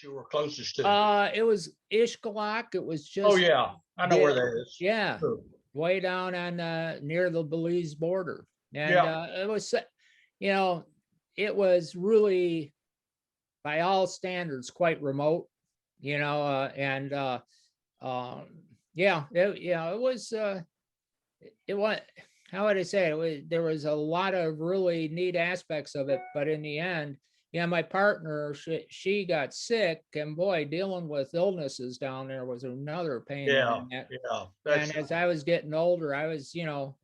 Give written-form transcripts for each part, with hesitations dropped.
that you were closest to? It was Ishkalak. It was just. Oh yeah, I know where that is. Yeah, Sure. way down on near the Belize border, and Yeah. it was, it was really, by all standards, quite remote, and yeah, it was. It was. How would I say it? There was a lot of really neat aspects of it, but in the end, my partner, she got sick, and boy, dealing with illnesses down there was another pain in the neck. Yeah. And as I was getting older, I was,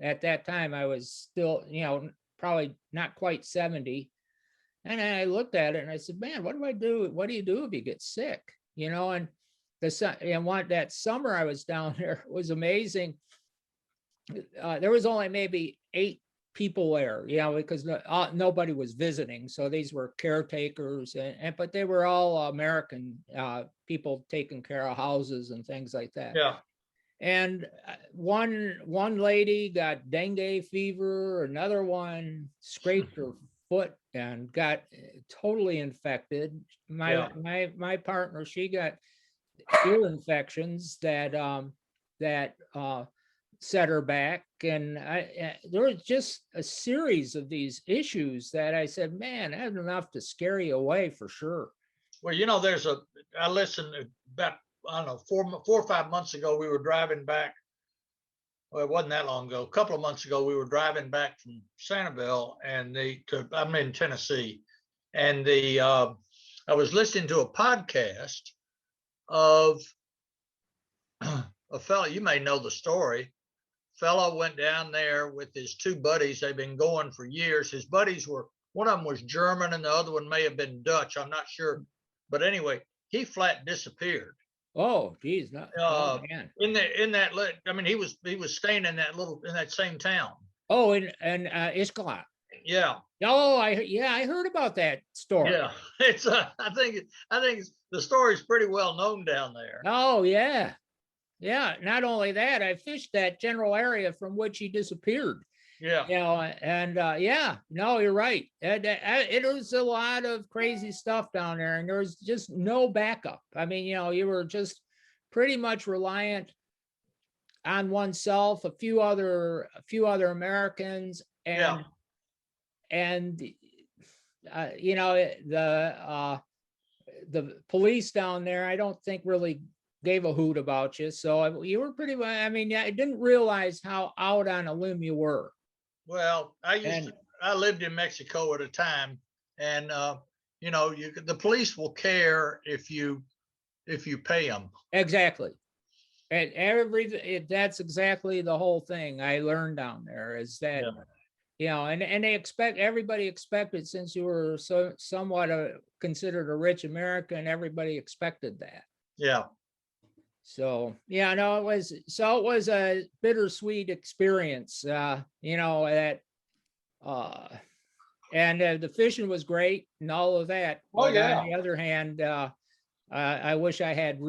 at that time, I was still, probably not quite 70. And I looked at it and I said, man, what do I do? What do you do if you get sick? And that summer I was down there, it was amazing. There was only maybe 8 people there, because nobody was visiting. So these were caretakers, but they were all American people taking care of houses and things like that. Yeah. And one lady got dengue fever, another one scraped her foot and got totally infected. My partner, she got ear infections that set her back, and there was just a series of these issues that I said, man, that's enough to scare you away for sure. Well, I listened about, I don't know, 4 or 5 months ago, we were driving back. Well, it wasn't that long ago. A couple of months ago, we were driving back from Sanival, and I'm in Tennessee, and I was listening to a podcast of a fellow. You may know the story. Fellow went down there with his 2 buddies. They've been going for years. His buddies one of them was German and the other one may have been Dutch. I'm not sure. But anyway, he flat disappeared. Oh, geez. Man. In that, I mean, he was staying in that same town. Oh, in Ishkalak. Yeah. Oh, I heard about that story. Yeah. It's I think the story's pretty well known down there. Oh, yeah. Yeah, not only that, I fished that general area from which he disappeared. Yeah. No, you're right. It was a lot of crazy stuff down there, and there was just no backup. I mean, you were just pretty much reliant on oneself, a few other Americans, and the police down there, I don't think really gave a hoot about you. So you were pretty well, I mean, I didn't realize how out on a limb you were. Well, I lived in Mexico at a time, and the police will care if you pay them. Exactly. And that's exactly the whole thing I learned down there, is that, and everybody expected, since you were somewhat considered a rich American, everybody expected that. Yeah. So it was a bittersweet experience, and the fishing was great and all of that. Oh, yeah. On the other hand, I wish I had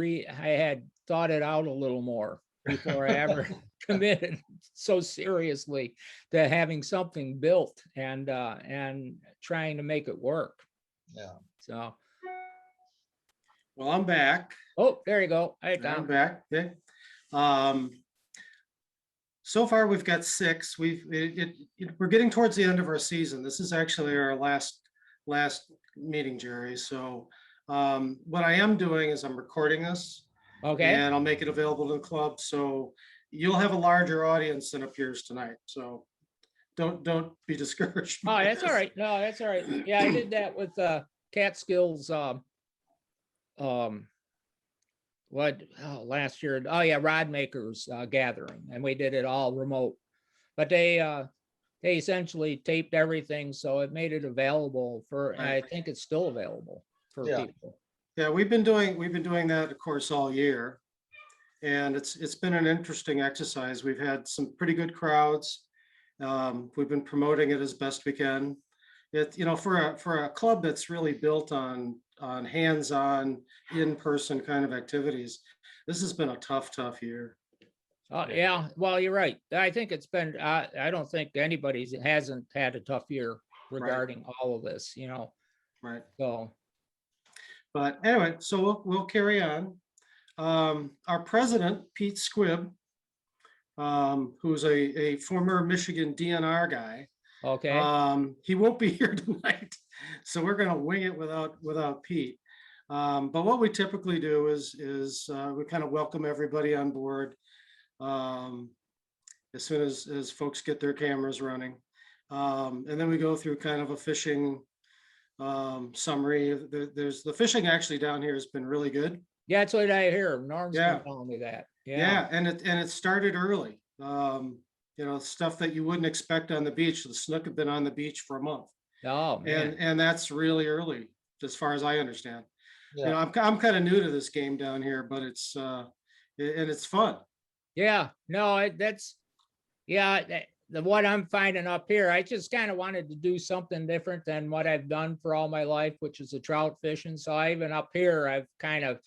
thought it out a little more before I ever committed so seriously to having something built and trying to make it work. Yeah. So. Well, I'm back. Oh, there you go. I'm back. Okay. So far, we've got 6. We're getting towards the end of our season. This is actually our last meeting, Jerry. So what I am doing is I'm recording this. Okay. And I'll make it available to the club. So you'll have a larger audience than appears tonight. So don't be discouraged. Oh, that's all right. No, that's all right. Yeah, I did that with Catskills. Last year? Oh yeah, Rod Makers gathering, and we did it all remote. But they essentially taped everything, so it made it available for. Right. I think it's still available for people. Yeah, we've been doing that, of course, all year, and it's been an interesting exercise. We've had some pretty good crowds. We've been promoting it as best we can. For a club that's really built on hands-on, in-person kind of activities, this has been a tough year. Yeah, well, you're right. I think it's been. I don't think anybody hasn't had a tough year regarding all of this. Right. So. But anyway, so we'll carry on. Our president, Pete Squibb, who's a former Michigan DNR guy, Okay. he won't be here tonight, so we're going to wing it without Pete. But what we typically do is we kind of welcome everybody on board as soon as folks get their cameras running. And then we go through kind of a fishing summary. There's the fishing actually down here has been really good. Yeah, that's what I hear. Norm's Yeah. been telling me that. Yeah. Yeah, and it started early. You know, stuff that you wouldn't expect on the beach. The snook have been on the beach for a month, Oh, man. and that's really early, as far as I understand. You know, Yeah. I'm kind of new to this game down here, but it's and it's fun. Yeah, no, that's, yeah, what I'm finding up here, I just kind of wanted to do something different than what I've done for all my life, which is the trout fishing. So I even up here, I've kind of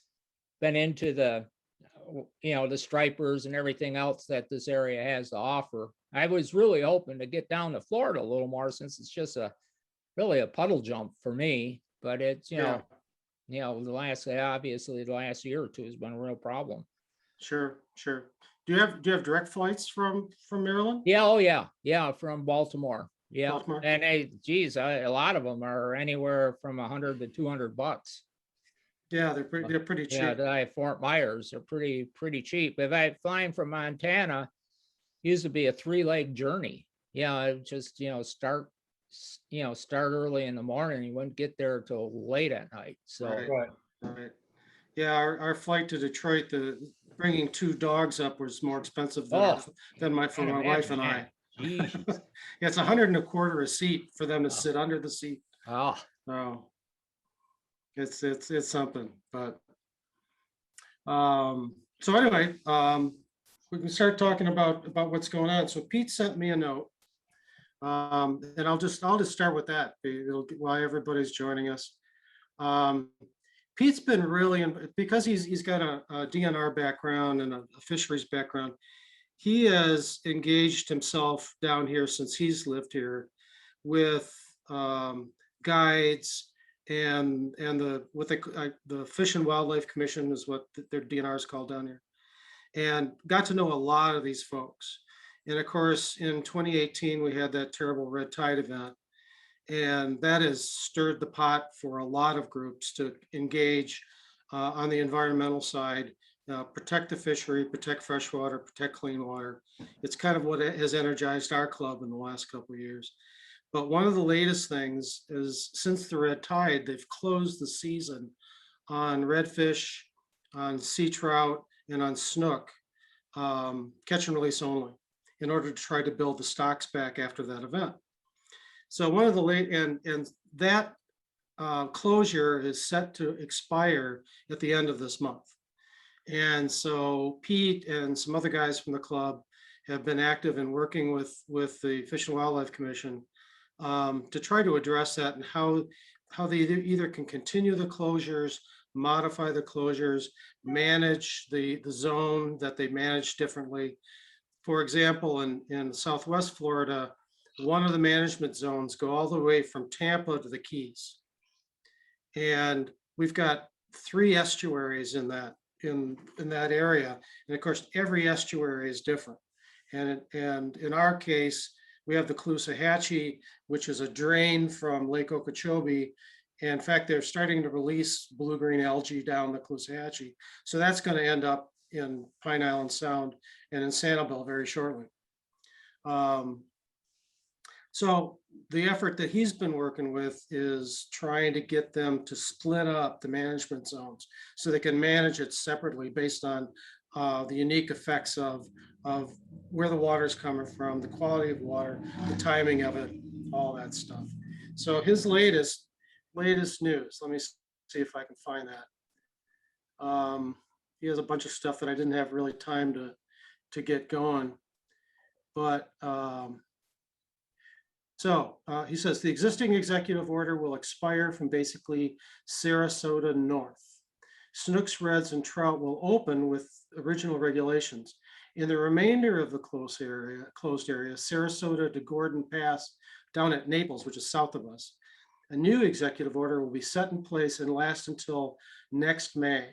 been into the, you know, the stripers and everything else that this area has to offer. I was really hoping to get down to Florida a little more, since it's just really a puddle jump for me, but it's, Yeah, obviously the last year or two has been a real problem. sure. Do you have direct flights from Maryland? Yeah, oh yeah, from Baltimore. Yeah, Baltimore? and geez, a lot of them are anywhere from $100 to $200. Yeah, they're pretty cheap. Yeah, that I have Fort Myers are pretty cheap. If I flying from Montana, used to be a 3-leg journey. Yeah, I just start early in the morning. You wouldn't get there till late at night. So Right. Yeah, our flight to Detroit, bringing 2 dogs up was more expensive than for my wife and I. Yeah, it's $125 a seat for them to sit under the seat. Oh, So it's something, but so anyway, we can start talking about what's going on. So Pete sent me a note. And I'll just start with that. While everybody's joining us. Pete's been really, because he's got a DNR background and a fisheries background, he has engaged himself down here since he's lived here with guides and the Fish and Wildlife Commission is what their DNR is called down here, and got to know a lot of these folks. And of course, in 2018, we had that terrible red tide event. And that has stirred the pot for a lot of groups to engage on the environmental side, protect the fishery, protect freshwater, protect clean water. It's kind of what has energized our club in the last couple of years. But one of the latest things is, since the red tide, they've closed the season on redfish, on sea trout, and on snook, catch and release only, in order to try to build the stocks back after that event. So one of the and that closure is set to expire at the end of this month. And so Pete and some other guys from the club have been active in working with the Fish and Wildlife Commission to try to address that, and how they either can continue the closures, modify the closures, manage the zone that they manage differently. For example, in Southwest Florida, one of the management zones go all the way from Tampa to the Keys. And we've got 3 estuaries in that area. And of course, every estuary is different. And in our case, we have the Caloosahatchee, which is a drain from Lake Okeechobee. And in fact, they're starting to release blue-green algae down the Caloosahatchee. So that's going to end up in Pine Island Sound and in Sanival very shortly. So the effort that he's been working with is trying to get them to split up the management zones so they can manage it separately based on the unique effects of where the water is coming from, the quality of water, the timing of it, all that stuff. So his latest news, let me see if I can find that. He has a bunch of stuff that I didn't have really time to get going, but so he says the existing executive order will expire from basically Sarasota north. Snooks, reds, and trout will open with original regulations. In the remainder of the closed area, Sarasota to Gordon Pass down at Naples, which is south of us, A new executive order will be set in place and last until next May.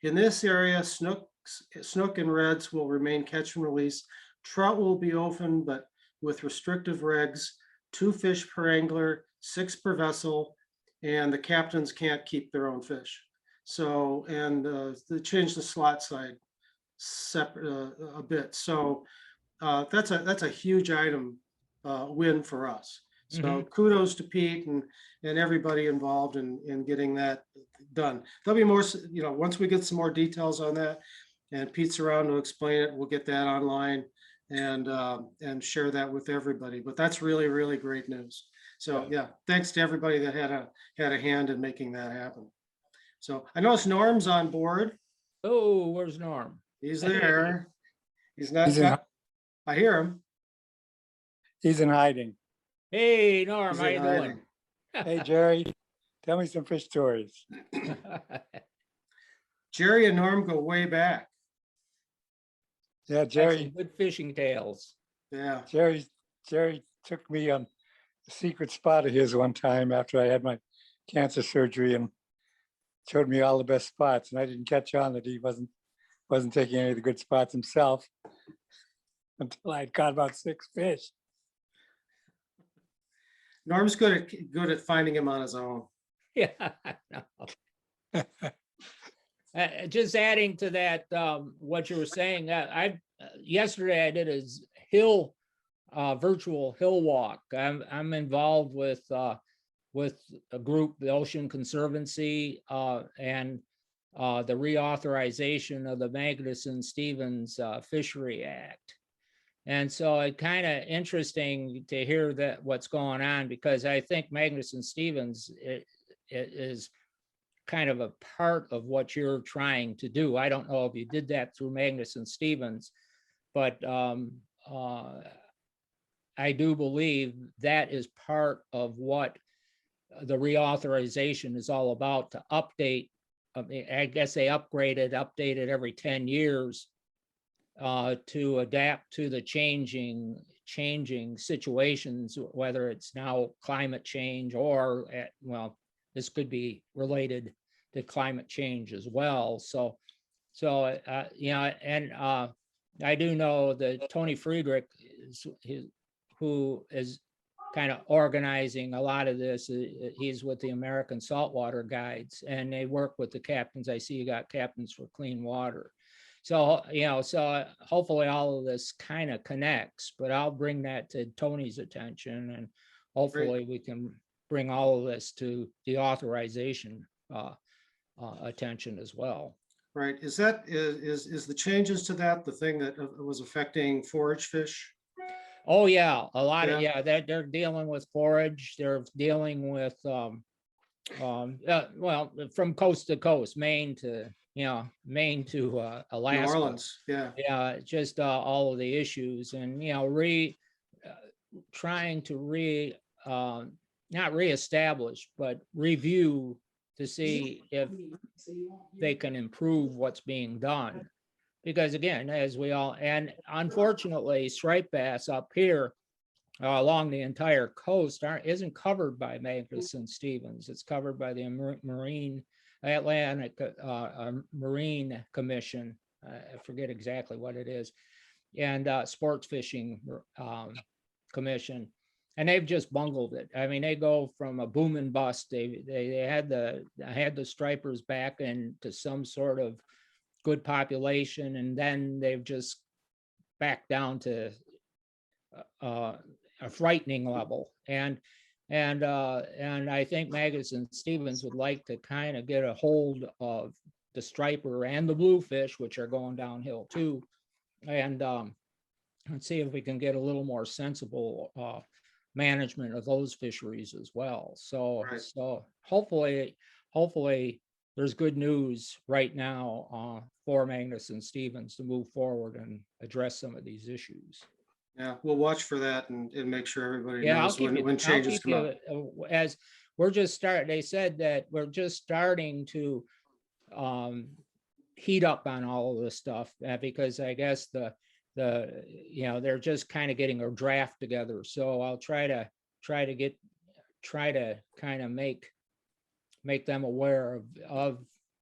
In this area, snook and reds will remain catch and release. Trout will be open, but with restrictive regs, 2 fish per angler, 6 per vessel, and the captains can't keep their own fish. So, and they changed the slot side separate a bit. So that's a huge item win for us. So kudos to Pete and everybody involved in getting that done. There'll be more, once we get some more details on that and Pete's around to explain it, we'll get that online and share that with everybody. But that's really, really great news. So yeah, thanks to everybody that had a hand in making that happen. So I notice Norm's on board. Oh, where's Norm? He's there. He's not. I hear him. He's in hiding. Hey, Norm, He's how in you hiding. doing? Hey, Jerry, tell me some fish stories. Jerry and Norm go way back. Yeah, Got some Jerry, good fishing tales. Yeah. Jerry took me on a secret spot of his one time after I had my cancer surgery and showed me all the best spots. And I didn't catch on that he wasn't taking any of the good spots himself until I'd caught about 6 fish. Norm's good at finding him on his own. Yeah. No. Just adding to that, what you were saying, yesterday I did a virtual hill walk. I'm involved with a group, the Ocean Conservancy, and the reauthorization of the Magnuson-Stevens Fishery Act. And so it's kind of interesting to hear that what's going on, because I think Magnuson-Stevens it is kind of a part of what you're trying to do. I don't know if you did that through Magnuson-Stevens, but I do believe that is part of what the reauthorization is all about, to update. I guess they updated every 10 years to adapt to the changing situations, whether it's now climate change or this could be related to climate change as well. So and I do know that Tony Friedrich who is kind of organizing a lot of this. He's with the American Saltwater Guides, and they work with the captains. I see you got Captains for Clean Water. So, so hopefully all of this kind of connects, but I'll bring that to Tony's attention, and hopefully we can bring all of this to the authorization attention as well. Right. Is the changes to that the thing that was affecting forage fish? Oh yeah, a lot of they're dealing with forage. They're dealing with from coast to coast, Maine to Alaska. New Orleans, yeah, just all of the issues, and trying to not reestablish, but review to see if they can improve what's being done. Because again, and unfortunately, striped bass up here along the entire coast isn't covered by Magnuson-Stevens. It's covered by the Atlantic Marine Commission. I forget exactly what it is, and Sports Fishing Commission. And they've just bungled it. I mean, they go from a boom and bust. They had the stripers back into some sort of good population, and then they've just backed down to a frightening level. And I think Magnuson-Stevens would like to kind of get a hold of the striper and the bluefish, which are going downhill too, and see if we can get a little more sensible management of those fisheries as well. So hopefully there's good news right now for Magnuson-Stevens to move forward and address some of these issues. Yeah, we'll watch for that and make sure everybody knows when changes come up. As we're just they said that we're just starting to heat up on all of this stuff because I guess they're just kind of getting a draft together. So I'll try to get try to kind of make them aware of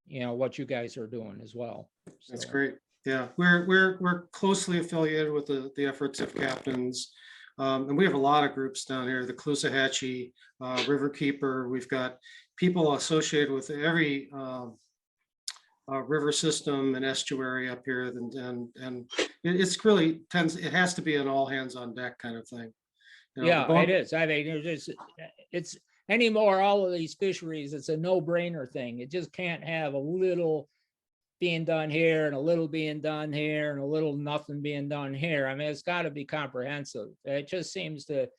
what you guys are doing as well. That's So, great. Yeah, we're closely affiliated with the efforts of captains. And we have a lot of groups down here, the Caloosahatchee, Riverkeeper. We've got people associated with every river system and estuary up here. And it's really it has to be an all hands on deck kind of thing. yeah, it is. I mean, it's anymore, all of these fisheries, it's a no-brainer thing. It just can't have a little being done here and a little being done here and a little nothing being done here. I mean, it's got to be comprehensive. It just seems that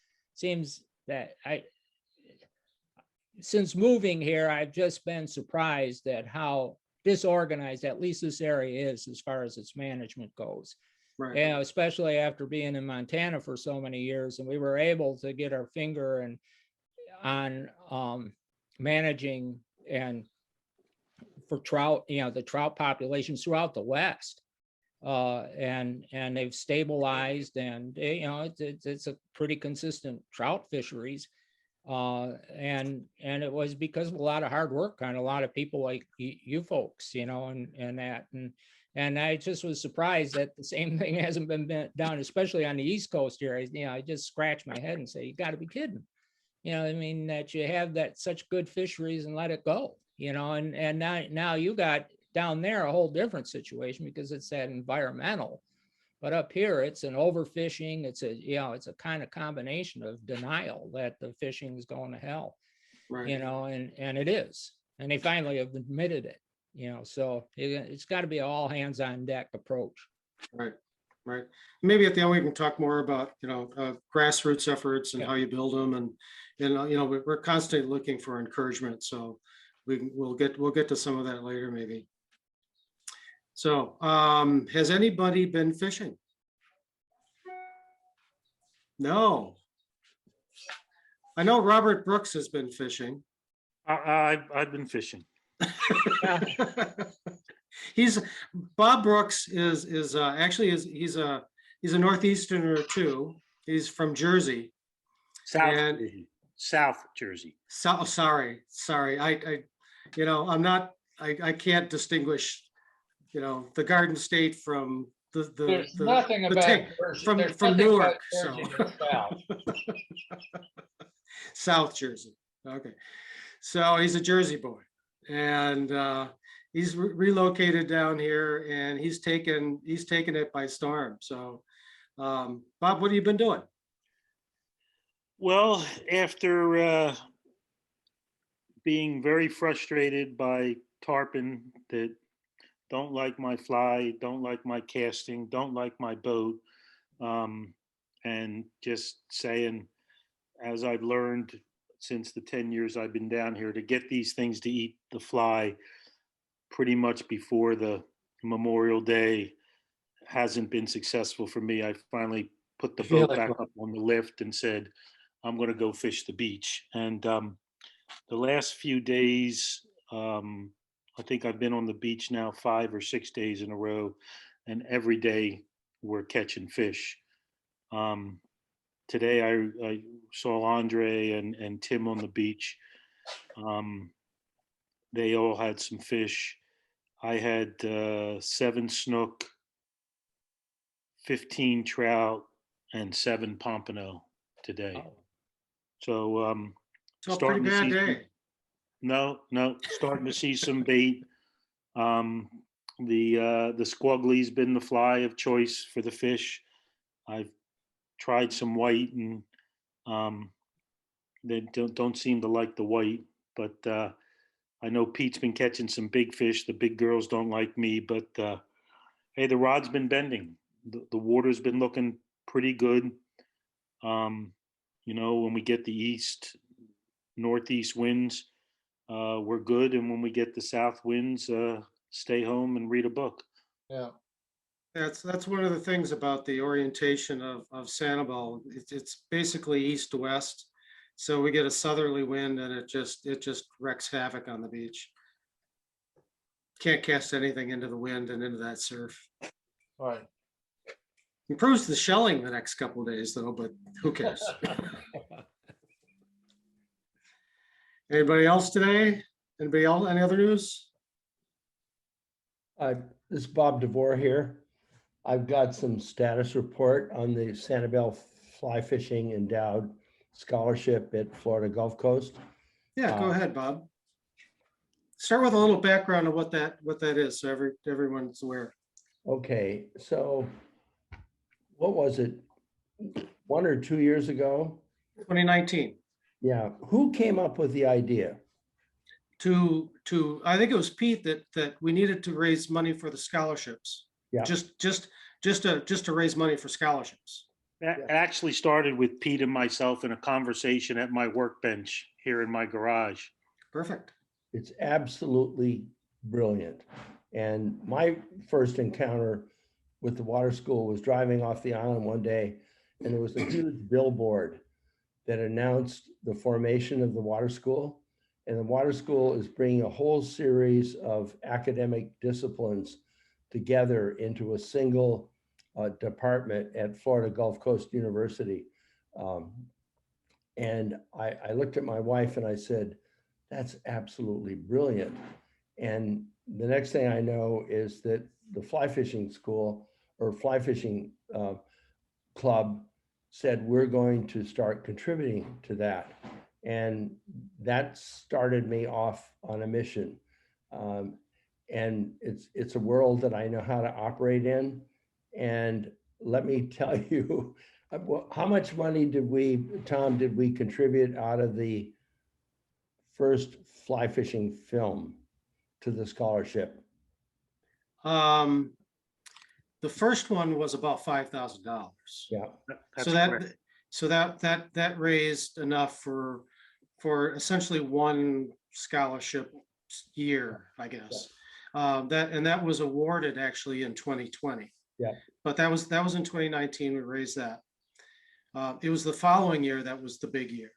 since moving here, I've just been surprised at how disorganized at least this area is as far as its management goes. Right. Yeah, especially after being in Montana for so many years, and we were able to get our finger on managing and for trout, the trout populations throughout the West, and they've stabilized, and it's a pretty consistent trout fisheries, and it was because of a lot of hard work on a lot of people like you folks, and I just was surprised that the same thing hasn't been done, especially on the East Coast here. I just scratch my head and say, you got to be kidding. I mean, that you have that such good fisheries and let it go, and now you got down there a whole different situation because it's that environmental, but up here it's an overfishing. It's a kind of combination of denial that the fishing is going to hell, Right. and it is, and they finally have admitted it. So it's got to be an all hands on deck approach. Right. Right. Maybe at the end we can talk more about, grassroots efforts and Yeah. how you build them. And we're constantly looking for encouragement. So we'll get to some of that later, maybe. So has anybody been fishing? No. I know Robert Brooks has been fishing. I've been fishing. Bob Brooks is actually he's a Northeasterner too. He's from Jersey. South Jersey. Sorry. I can't distinguish, the Garden State from There's nothing about Jersey. from Newark. Jersey in the South. South Jersey. Okay. So he's a Jersey boy, and he's relocated down here, and he's taken it by storm. So, Bob, what have you been doing? Well, after being very frustrated by tarpon that don't like my fly, don't like my casting, don't like my boat, and just saying, as I've learned since the 10 years I've been down here, to get these things to eat the fly pretty much before the Memorial Day hasn't been successful for me. I finally put the boat back up on the lift and said, I'm going to go fish the beach. And the last few days, I think I've been on the beach now 5 or 6 days in a row, and every day we're catching fish. Today I saw Andre and Tim on the beach. They all had some fish. I had 7 snook, 15 trout, and 7 pompano today. Oh. So It's a pretty bad day. Starting to see some bait. The squuggly's been the fly of choice for the fish. I've tried some white, and they don't seem to like the white, but I know Pete's been catching some big fish. The big girls don't like me, but hey, the rod's been bending. The water's been looking pretty good. When we get the northeast winds, we're good, and when we get the south winds, stay home and read a book. Yeah. That's one of the things about the orientation of Sanival. It's basically east to west. So we get a southerly wind, and it just wreaks havoc on the beach. Can't cast anything into the wind and into that surf. Right. Improves the shelling the next couple of days though, but who cares? Anybody else today? Anybody else, any other news? This is Bob DeVore here. I've got some status report on the Sanibel Fly Fishing Endowed Scholarship at Florida Gulf Coast. Yeah, go ahead, Bob. Start with a little background of what that is, so everyone's aware. Okay, so what was it? 1 or 2 years ago? 2019. Yeah, who came up with the idea? I think it was Pete that we needed to raise money for the scholarships. Yeah. Just to raise money for scholarships. That actually started with Pete and myself in a conversation at my workbench here in my garage. Perfect. It's absolutely brilliant. And my first encounter with the water school was driving off the island one day, and there was a huge billboard that announced the formation of the water school. And the water school is bringing a whole series of academic disciplines together into a single department at Florida Gulf Coast University. And I looked at my wife and I said, that's absolutely brilliant. And the next thing I know is that the fly fishing school or fly fishing club said, we're going to start contributing to that. And that started me off on a mission. And it's a world that I know how to operate in. And let me tell you, how much money did we, Tom, did we contribute out of the first fly fishing film to the scholarship? The first one was about $5,000. Yeah. That's correct. So that raised enough for essentially one scholarship year, I guess. That was awarded actually in 2020. Yeah. But that was in 2019. We raised that. It was the following year that was the big year.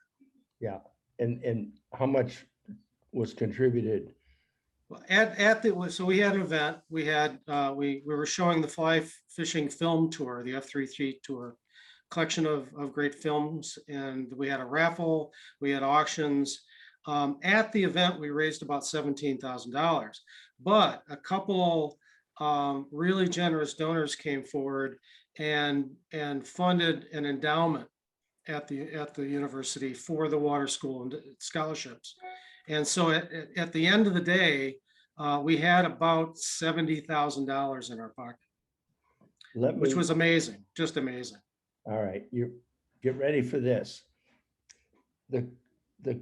Yeah. And how much was contributed? So we had an event. We were showing the fly fishing film tour, the F33 tour, collection of great films, and we had a raffle. We had auctions. At the event, we raised about $17,000, but a couple really generous donors came forward and funded an endowment at the university for the water school and scholarships. And so at the end of the day, we had about $70,000 in our pocket, which was amazing, just amazing. All right, you get ready for this. The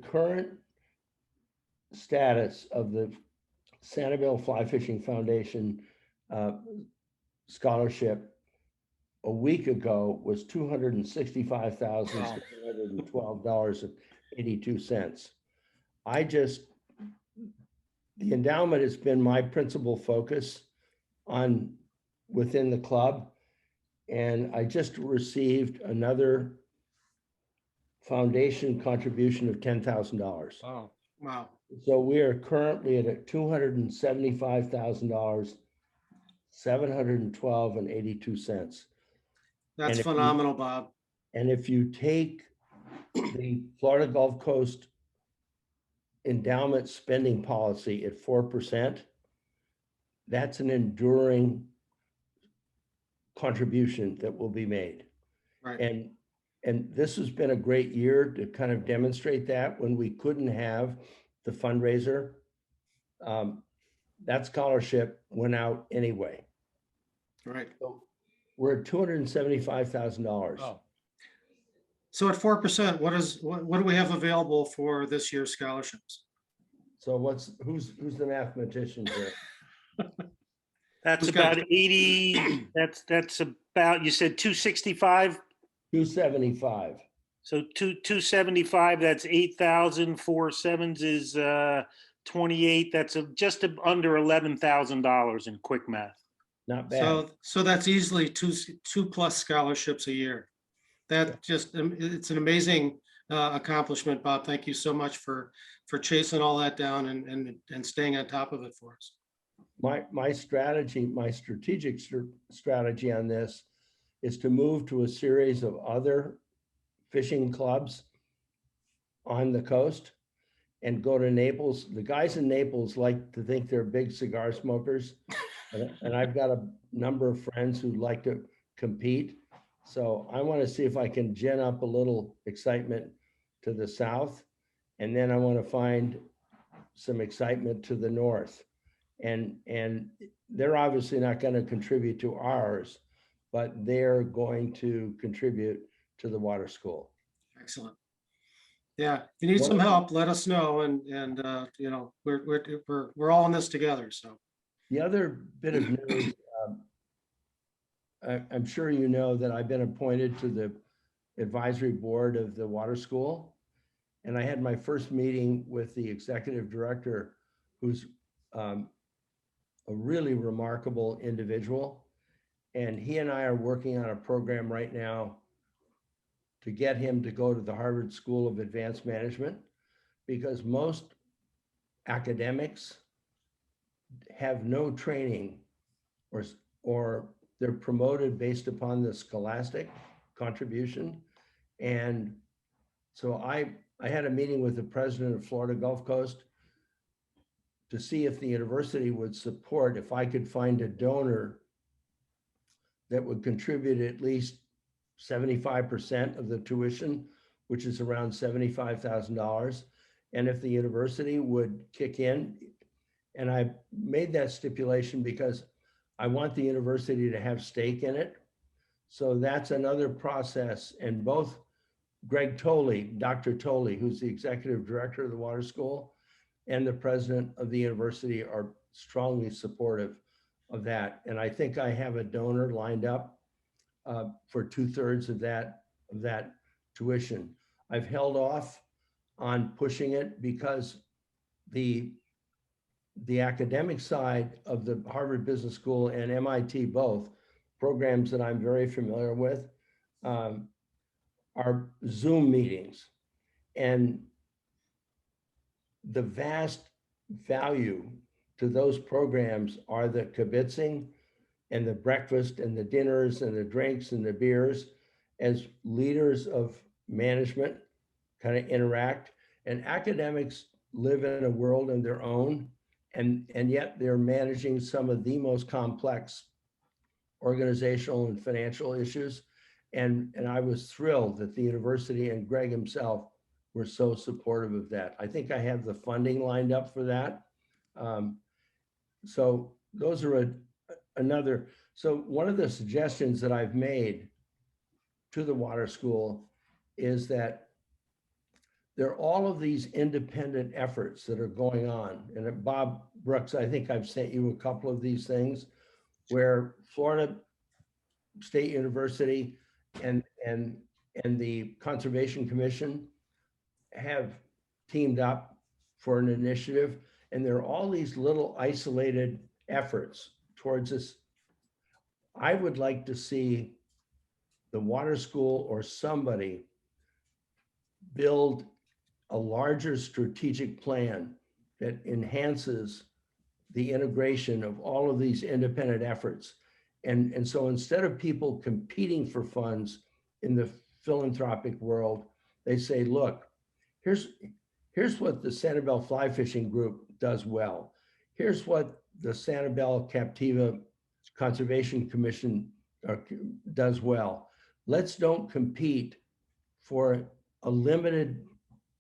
current status of the Sanibel Fly Fishing Foundation scholarship a week ago was $265,712.82. The endowment has been my principal focus within the club. And I just received another foundation contribution of $10,000. Wow. Wow. So we are currently at $275,712.82. That's phenomenal, Bob. And if you take the Florida Gulf Coast endowment spending policy at 4%, that's an enduring contribution that will be made. Right. And this has been a great year to kind of demonstrate that when we couldn't have the fundraiser. That scholarship went out anyway. Right. So we're at $275,000. Oh, So at 4%, what do we have available for this year's scholarships? So who's the mathematician here? That's Who's got- about 80. That's about, you said 265. 275. So 275, that's 8,000. 4 sevens is 28. That's just under $11,000 in quick math. Not bad. So that's easily two plus scholarships a year. It's an amazing accomplishment, Bob. Thank you so much for chasing all that down and staying on top of it for us. My strategic strategy on this is to move to a series of other fishing clubs on the coast and go to Naples. The guys in Naples like to think they're big cigar smokers. And I've got a number of friends who like to compete. So I want to see if I can gin up a little excitement to the south. And then I want to find some excitement to the north. And they're obviously not going to contribute to ours, but they're going to contribute to the water school. Excellent. Yeah, if you need some help, let us know. And you know, we're all in this together. So The other bit of news, I'm sure you know that I've been appointed to the advisory board of the water school. And I had my first meeting with the executive director, who's a really remarkable individual. And he and I are working on a program right now to get him to go to the Harvard School of Advanced Management, because most academics have no training, or they're promoted based upon the scholastic contribution. And so I had a meeting with the president of Florida Gulf Coast to see if the university would support, if I could find a donor that would contribute at least 75% of the tuition, which is around $75,000. And if the university would kick in, and I made that stipulation because I want the university to have stake in it. So that's another process. And both Greg Tolley, Dr. Tolley, who's the executive director of the water school, and the president of the university are strongly supportive of that. And I think I have a donor lined up for 2/3 of that tuition. I've held off on pushing it because the academic side of the Harvard Business School and MIT, both programs that I'm very familiar with, are Zoom meetings. And the vast value to those programs are the kibitzing and the breakfast and the dinners and the drinks and the beers, as leaders of management kind of interact. And academics live in a world of their own, and yet they're managing some of the most complex organizational and financial issues. And I was thrilled that the university and Greg himself were so supportive of that. I think I have the funding lined up for that. So those are another. So one of the suggestions that I've made to the water school is that there are all of these independent efforts that are going on. And Bob Brooks, I think I've sent you a couple of these things where Florida State University and the Conservation Commission have teamed up for an initiative. And there are all these little isolated efforts towards this. I would like to see the water school or somebody build a larger strategic plan that enhances the integration of all of these independent efforts. And so instead of people competing for funds in the philanthropic world, they say, look, here's what the Sanibel Fly Fishing Group does well. Here's what the Sanibel Captiva Conservation Commission does well. Let's don't compete for a limited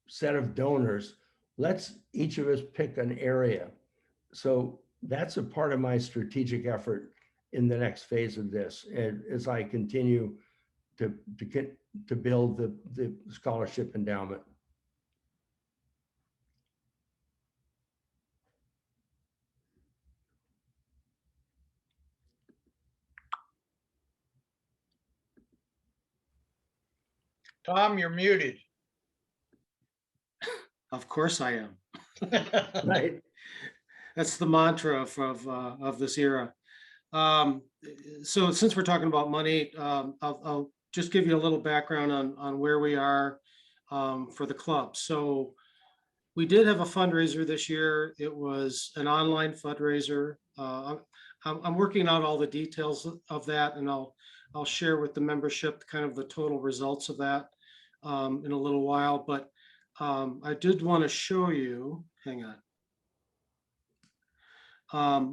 set of donors. Let's each of us pick an area. So that's a part of my strategic effort in the next phase of this, and as I continue to build the scholarship endowment. Tom, you're muted. of course I am. Right. That's the mantra of this era. So since we're talking about money, I'll just give you a little background on where we are for the club. So we did have a fundraiser this year. It was an online fundraiser. I'm working out all the details of that, and I'll share with the membership kind of the total results of that in a little while. But I did want to show you, hang on.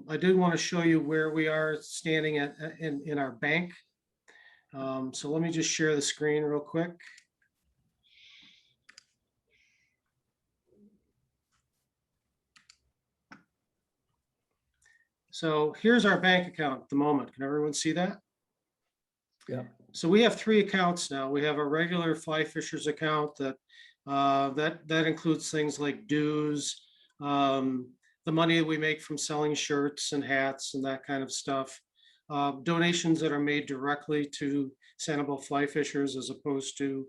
I did want to show you where we are standing in our bank. So let me just share the screen real quick. So here's our bank account at the moment. Can everyone see that? Yeah. So we have 3 accounts now. We have a regular FlyFishers account that includes things like dues, the money that we make from selling shirts and hats and that kind of stuff. Donations that are made directly to Sanibel FlyFishers as opposed to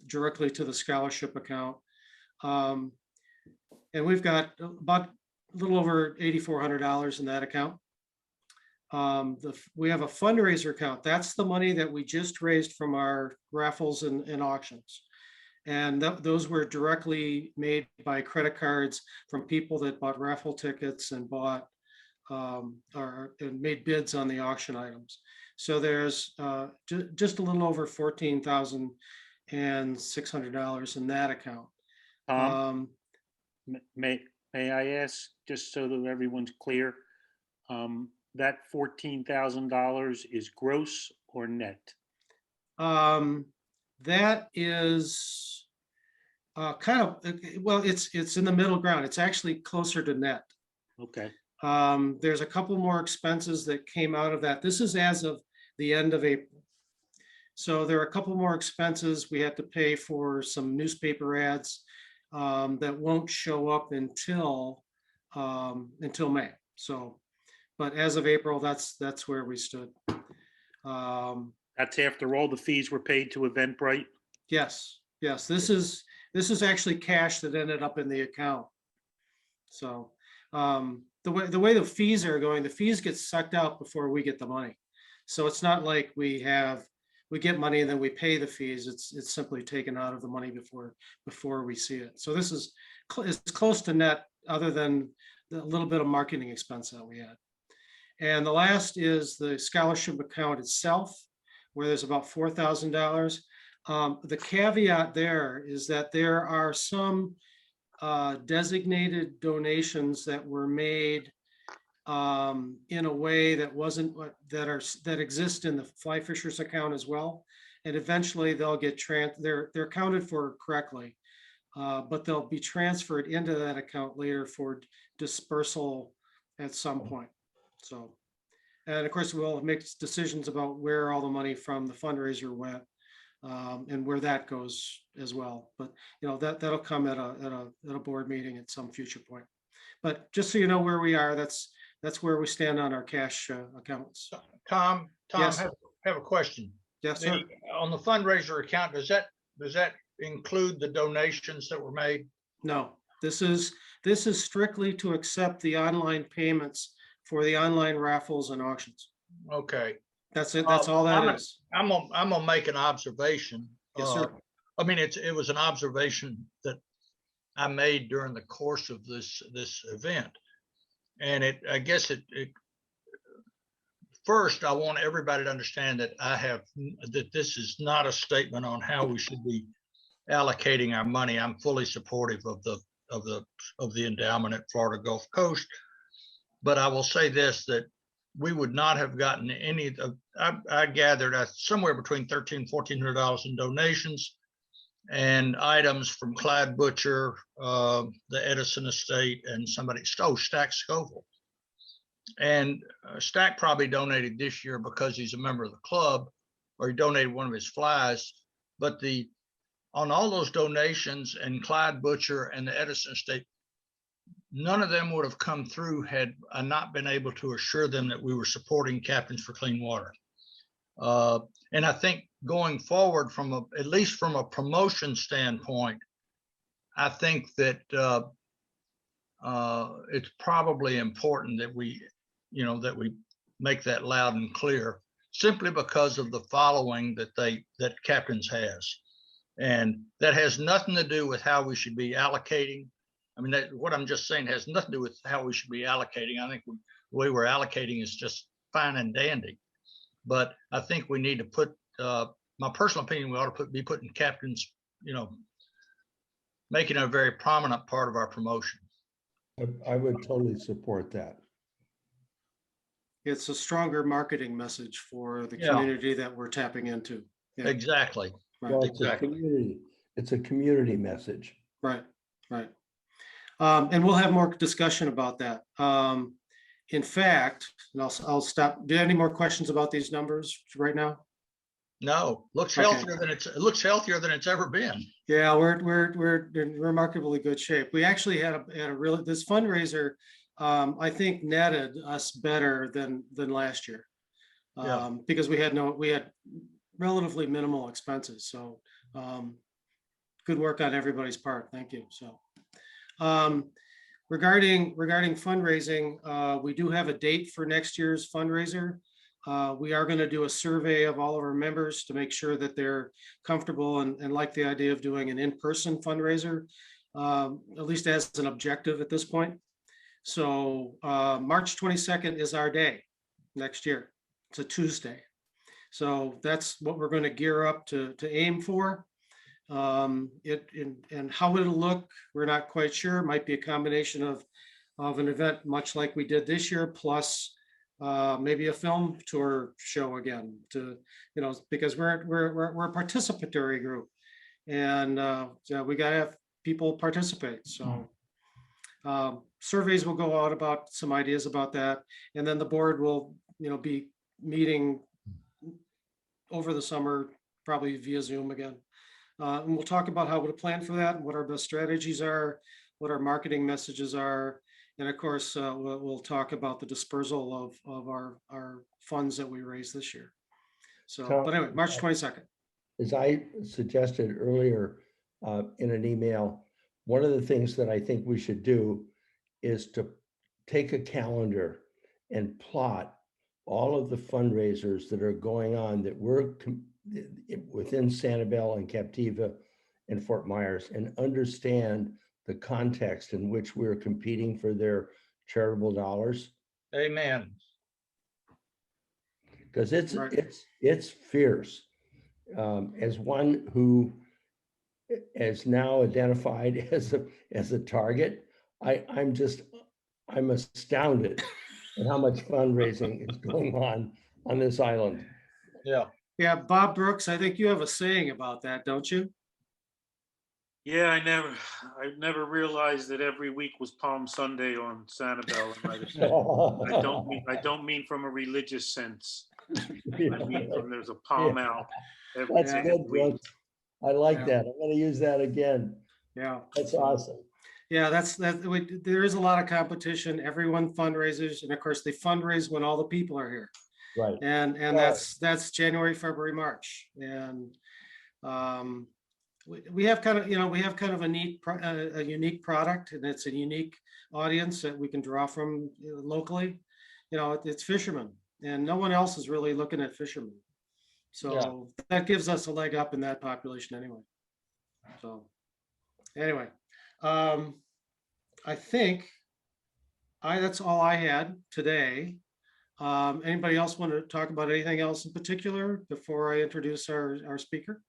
directly to the scholarship account. And we've got about a little over $8,400 in that account. We have a fundraiser account. That's the money that we just raised from our raffles and auctions. And those were directly made by credit cards from people that bought raffle tickets and bought and made bids on the auction items. So there's just a little over $14,600 in that account. Tom, may I ask, just so that everyone's clear, that $14,000 is gross or net? That is kind of, well, it's in the middle ground. It's actually closer to net. Okay. There's a couple more expenses that came out of that. This is as of the end of April. So there are a couple more expenses. We had to pay for some newspaper ads that won't show up until May. So, but as of April, that's where we stood. That's after all the fees were paid to Eventbrite? Yes, yes. This is actually cash that ended up in the account. So the way the fees are going, the fees get sucked out before we get the money. So it's not like we get money and then we pay the fees. It's simply taken out of the money before we see it. So this is it's close to net, other than the little bit of marketing expense that we had. And the last is the scholarship account itself, where there's about $4,000. The caveat there is that there are some designated donations that were made in a way that wasn't that exist in the FlyFishers account as well. And eventually they'll get they're accounted for correctly, but they'll be transferred into that account later for dispersal at some point. So, and of course, we'll make decisions about where all the money from the fundraiser went and where that goes as well. But you know, that'll come at a board meeting at some future point. But just so you know where we are, that's where we stand on our cash accounts. Tom, Yes. have a question. Yes, sir. On the fundraiser account, does that include the donations that were made? No, this is strictly to accept the online payments for the online raffles and auctions. Okay. That's it. That's all that is. I'm gonna make an observation. Yes, sir. I mean, it was an observation that I made during the course of this event, and I guess first I want everybody to understand that that this is not a statement on how we should be allocating our money. I'm fully supportive of the endowment at Florida Gulf Coast, but I will say this, that we would not have gotten any of, I gathered somewhere between $1,300 and $1,400 in donations and items from Clyde Butcher, the Edison estate, and Stack Scoville. And Stack probably donated this year because he's a member of the club, or he donated one of his flies. But on all those donations and Clyde Butcher and the Edison estate, none of them would have come through had I not been able to assure them that we were supporting Captains for Clean Water. And I think going forward, at least from a promotion standpoint, I think that it's probably important that we make that loud and clear, simply because of the following that Captains has. And that has nothing to do with how we should be allocating. I mean, what I'm just saying has nothing to do with how we should be allocating. I think the way we're allocating is just fine and dandy. But I think we need to put, my personal opinion, we ought to be putting Captains, making it a very prominent part of our promotion. I would totally support that. It's a stronger marketing message for the Yeah. community that we're tapping into. Yeah. Exactly. Right. Well, it's a Exactly. community, it's a community message. Right, right. And we'll have more discussion about that. In fact, and I'll stop. Do you have any more questions about these numbers right now? No, looks Okay. healthier than it looks healthier than it's ever been. Yeah, we're in remarkably good shape. We actually had a really, this fundraiser, I think netted us better than last year. Yeah. Because we had relatively minimal expenses. So good work on everybody's part. Thank you. So regarding fundraising, we do have a date for next year's fundraiser. We are going to do a survey of all of our members to make sure that they're comfortable and like the idea of doing an in-person fundraiser, at least as an objective at this point. So March 22nd is our day next year. It's a Tuesday. So that's what we're going to gear up to aim for. And how it'll look, we're not quite sure. It might be a combination of an event much like we did this year, plus maybe a film tour show again, to, you know, because we're a participatory group, and so we got to have people participate. So surveys will go out about some ideas about that, and then the board will, you know, be meeting over the summer, probably via Zoom again. And we'll talk about how to plan for that, and what our best strategies are, what our marketing messages are. And of course, we'll talk about the dispersal of our funds that we raised this year. So, but anyway, March 22nd. As I suggested earlier in an email, one of the things that I think we should do is to take a calendar and plot all of the fundraisers that are going on that we're within Sanibel and Captiva and Fort Myers, and understand the context in which we're competing for their charitable dollars. Amen. Because it's Right. it's fierce. As one who is now identified as a target, I'm astounded at how much fundraising is going on this island. Yeah. Yeah, Bob Brooks, I think you have a saying about that, don't you? Yeah, I never realized that every week was Palm Sunday on Sanibel. I don't mean from a religious sense. I mean from there's a palm out every That's single good, week. Brooks. I like Yeah. that. I'm going to use that again. Yeah. That's awesome. Yeah, there is a lot of competition. Everyone fundraisers, and of course they fundraise when all the people are here. Right. And Right. that's January, February, March. And we have kind of, you know, we have kind of a unique product, and it's a unique audience that we can draw from locally. You know, it's fishermen, and no one else is really looking at fishermen. So that gives us a leg up in that population anyway. So anyway, I think that's all I had today. Anybody else want to talk about anything else in particular before I introduce our speaker?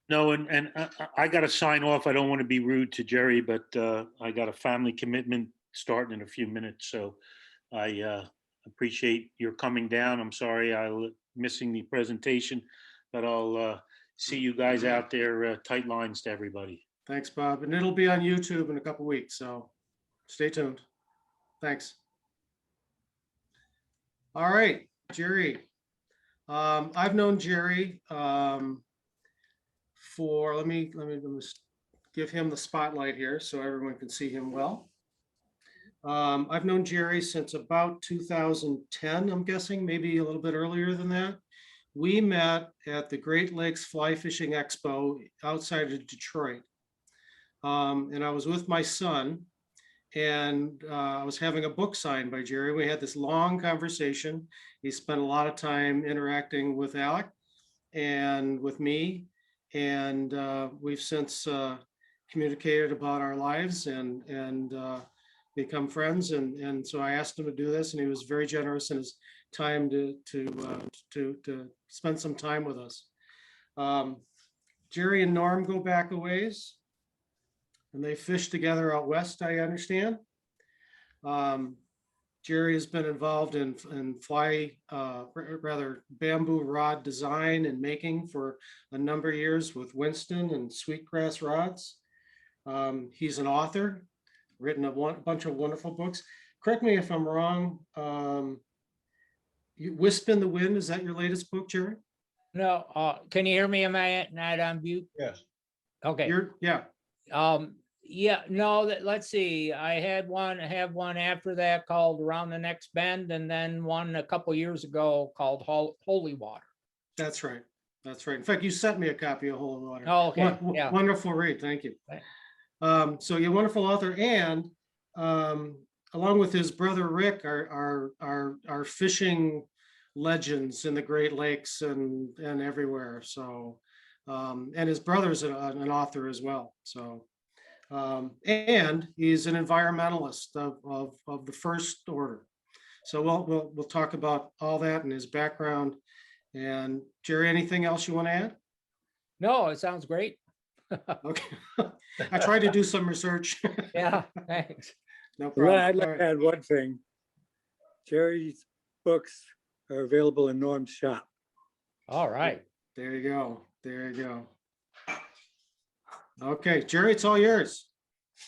No, and I got to sign off. I don't want to be rude to Jerry, but I got a family commitment starting in a few minutes. So I appreciate your coming down. I'm sorry I'm missing the presentation, but I'll see you guys out there. Tight lines to everybody. Thanks, Bob. And it'll be on YouTube in a couple weeks, so stay tuned. Thanks. All right, Jerry. I've known Jerry for, let me give him the spotlight here so everyone can see him well. I've known Jerry since about 2010, I'm guessing, maybe a little bit earlier than that. We met at the Great Lakes Fly Fishing Expo outside of Detroit. And I was with my son, and I was having a book signed by Jerry. We had this long conversation. He spent a lot of time interacting with Alec and with me, and we've since communicated about our lives and become friends. And so I asked him to do this, and he was very generous in his time to spend some time with us. Jerry and Norm go back a ways. And they fish together out west, I understand. Jerry has been involved in bamboo rod design and making for a number of years with Winston and Sweetgrass Rods. He's an author, written a bunch of wonderful books. Correct me if I'm wrong. Wisp in the Wind, is that your latest book, Jerry? No, can you hear me? Am I not on mute? Yes. Okay. Yeah. Yeah, no, let's see. I have one after that called Around the Next Bend, and then one a couple years ago called Holy Water. That's right. That's right. In fact, you sent me a copy of Holy Water. Oh, okay. Yeah. Wonderful read. Thank you. Right. So you're a wonderful author, and along with his brother Rick, are fishing legends in the Great Lakes and everywhere. So, and his brother's an author as well. So, and he's an environmentalist of the first order. So we'll talk about all that and his background. And Jerry, anything else you want to add? No, it sounds great. Okay. I tried to do some research. Yeah, thanks. No Well, problem. I'd like All to right. add one thing. Jerry's books are available in Norm's shop. All right. There you go. There you go. Okay, Jerry, it's all yours.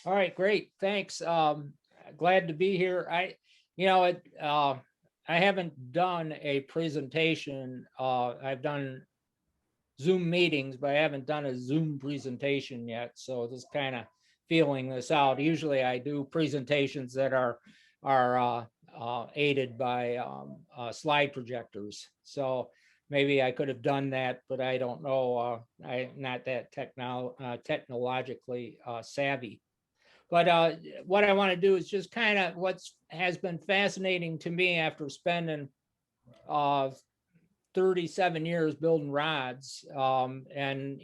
All right, great. Thanks. Glad to be here. I haven't done a presentation. I've done Zoom meetings, but I haven't done a Zoom presentation yet. So just kind of feeling this out. Usually I do presentations that are aided by slide projectors. So maybe I could have done that, but I don't know. I'm not that technologically savvy. But what I want to do is just kind of what has been fascinating to me after spending 37 years building rods, and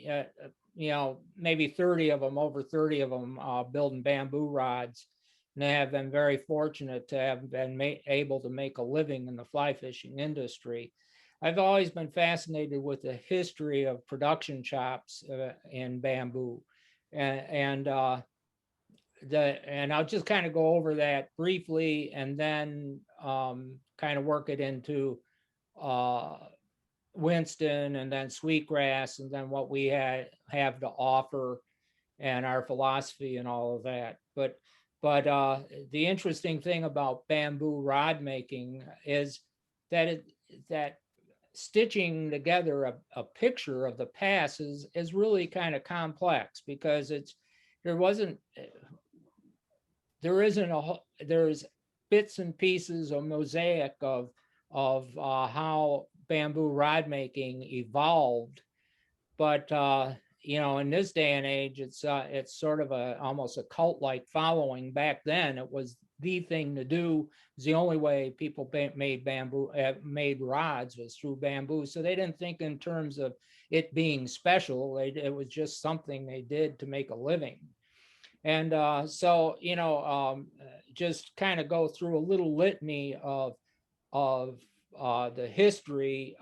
maybe 30 of them, over 30 of them building bamboo rods. And I have been very fortunate to have been able to make a living in the fly fishing industry. I've always been fascinated with the history of production shops in bamboo, and I'll just kind of go over that briefly, and then kind of work it into Winston and then Sweetgrass, and then what we have to offer and our philosophy and all of that. But the interesting thing about bamboo rod making is that stitching together a picture of the past is really kind of complex, because there's bits and pieces, a mosaic of how bamboo rod making evolved. But in this day and age, it's sort of almost a cult-like following. Back then, it was the thing to do. It was the only way people made rods was through bamboo. So they didn't think in terms of it being special. It was just something they did to make a living. And just kind of go through a little litany of the history,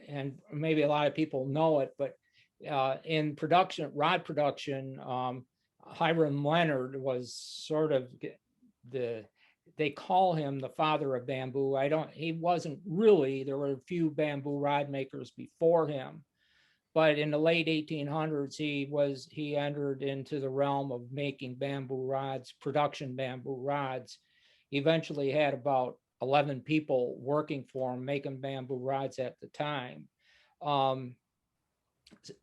and maybe a lot of people know it, but in rod production, Hiram Leonard was sort of they call him the father of bamboo. He wasn't really. There were a few bamboo rod makers before him, but in the late 1800s, he entered into the realm of making bamboo rods, production bamboo rods. He eventually had about 11 people working for him, making bamboo rods at the time.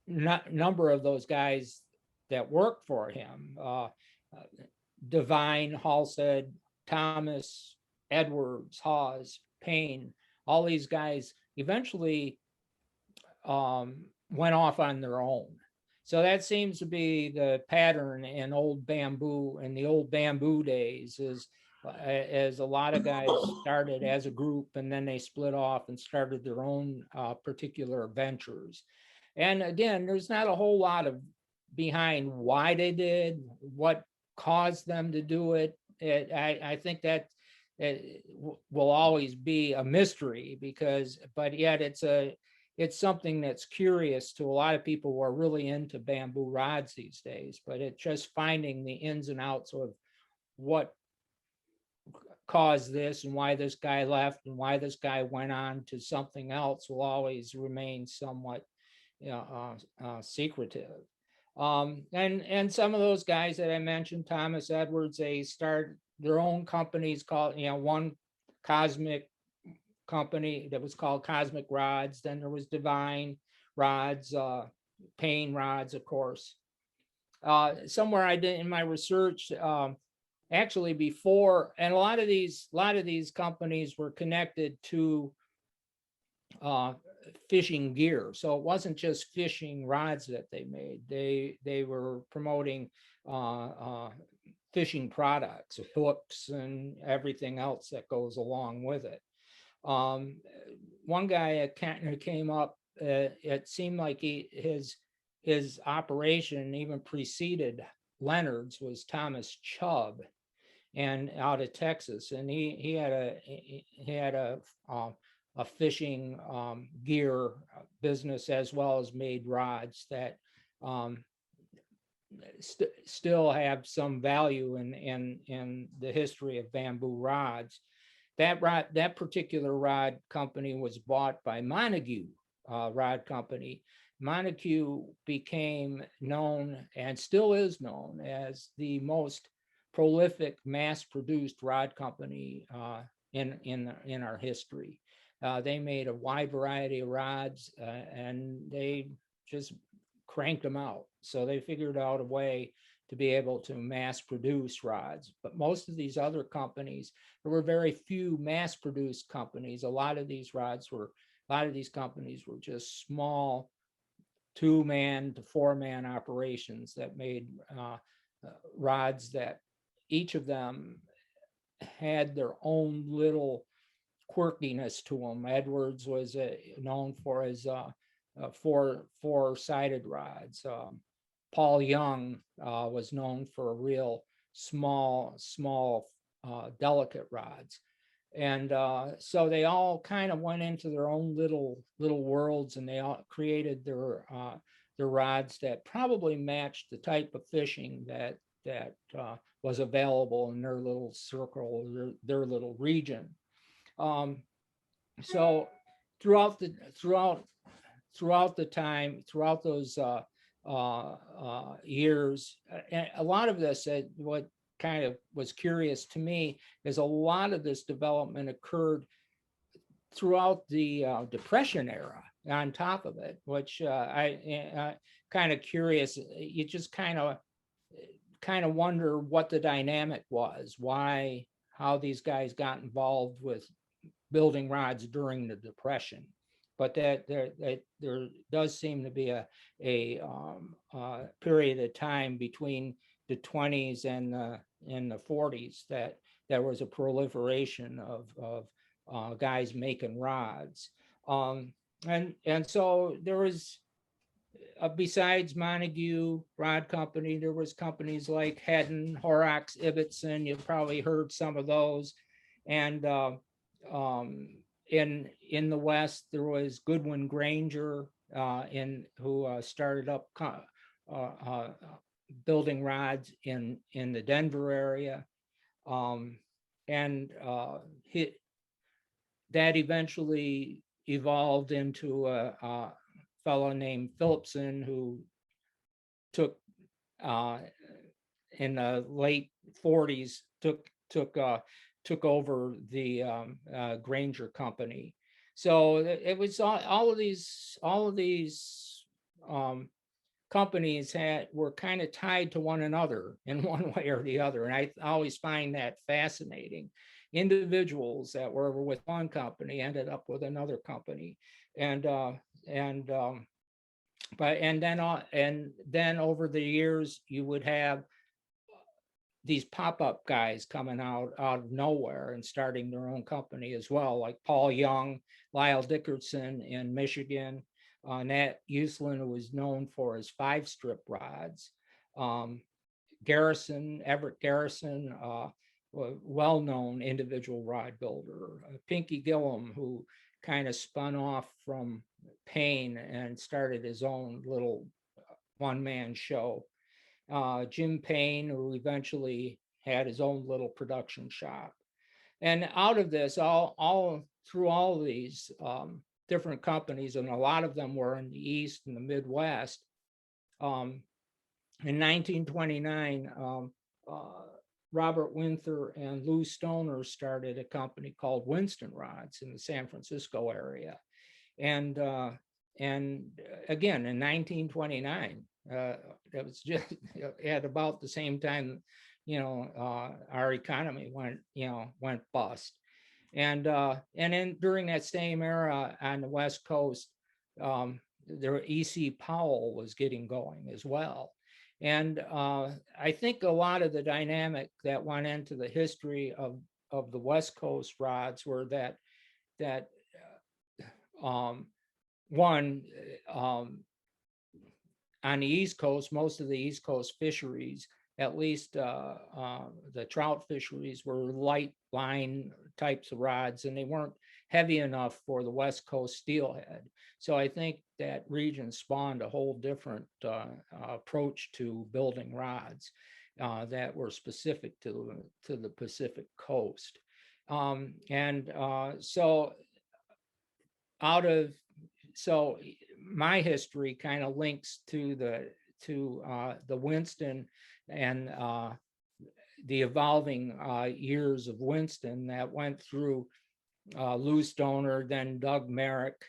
Number of those guys that worked for him, Devine, Halstead, Thomas, Edwards, Hawes, Payne, all these guys eventually went off on their own. So that seems to be the pattern in the old bamboo days, as a lot of guys started as a group, and then they split off and started their own particular ventures. And again, there's not a whole lot of behind why they did, what caused them to do it. I think that it will always be a mystery, but yet it's it's something that's curious to a lot of people who are really into bamboo rods these days, but it's just finding the ins and outs of what caused this and why this guy left and why this guy went on to something else will always remain somewhat secretive. And some of those guys that I mentioned, Thomas Edwards, they start their own companies called, one Cosmic company that was called Cosmic Rods. Then there was Divine Rods, Payne Rods, of course. Somewhere I did in my research, actually before, and a lot of these companies were connected to fishing gear. So it wasn't just fishing rods that they made. They were promoting fishing products, hooks, and everything else that goes along with it. One guy at Kentner came up, it seemed like his operation even preceded Leonard's, was Thomas Chubb, and out of Texas, and he had a fishing gear business as well as made rods that still have some value in the history of bamboo rods. That particular rod company was bought by Montague Rod Company. Montague became known, and still is known, as the most prolific mass-produced rod company in our history. They made a wide variety of rods, and they just cranked them out. So they figured out a way to be able to mass produce rods. But most of these other companies, there were very few mass produced companies. A lot of these companies were just small 2-man to 4-man operations that made rods that each of them had their own little quirkiness to them. Edwards was known for his four-sided rods. Paul Young was known for real small, delicate rods. And so they all kind of went into their own little worlds, and they all created their rods that probably matched the type of fishing that was available in their little circle, their little region. So throughout those years, and a lot of this, what kind of was curious to me is a lot of this development occurred throughout the Depression era on top of it, which I kind of curious. You just kind of wonder what the dynamic was, how these guys got involved with building rods during the Depression. But that there does seem to be a period of time between the 20s and the 40s that there was a proliferation of guys making rods. And so there was, besides Montague Rod Company, there was companies like Hedden, Horrocks, Ibbotson. You've probably heard some of those. And in the West, there was Goodwin Granger, who started up building rods in the Denver area, and that eventually evolved into a fellow named Phillipson, who took in the late 40s took over the Granger Company. So it was all of these companies were kind of tied to one another in one way or the other, and I always find that fascinating. Individuals that were with one company ended up with another company, and then over the years you would have these pop-up guys coming out of nowhere and starting their own company as well, like Paul Young, Lyle Dickerson in Michigan, Nat Uslan, who was known for his 5-strip rods, Everett Garrison, well-known individual rod builder, Pinky Gillum, who kind of spun off from Payne and started his own little one-man show. Jim Payne, who eventually had his own little production shop. And out of this, all through all of these different companies, and a lot of them were in the East and the Midwest. In 1929, Robert Winther and Lou Stoner started a company called Winston Rods in the San Francisco area. And again, in 1929, that was just at about the same time, our economy went bust. And then during that same era on the West Coast, there E.C. Powell was getting going as well. And I think a lot of the dynamic that went into the history of the West Coast rods were that one, on the East Coast, most of the East Coast fisheries, at least the trout fisheries, were light line types of rods, and they weren't heavy enough for the West Coast steelhead. So I think that region spawned a whole different approach to building rods that were specific to the Pacific coast. So my history kind of links to the Winston and the evolving years of Winston that went through Lou Stoner, then Doug Merrick,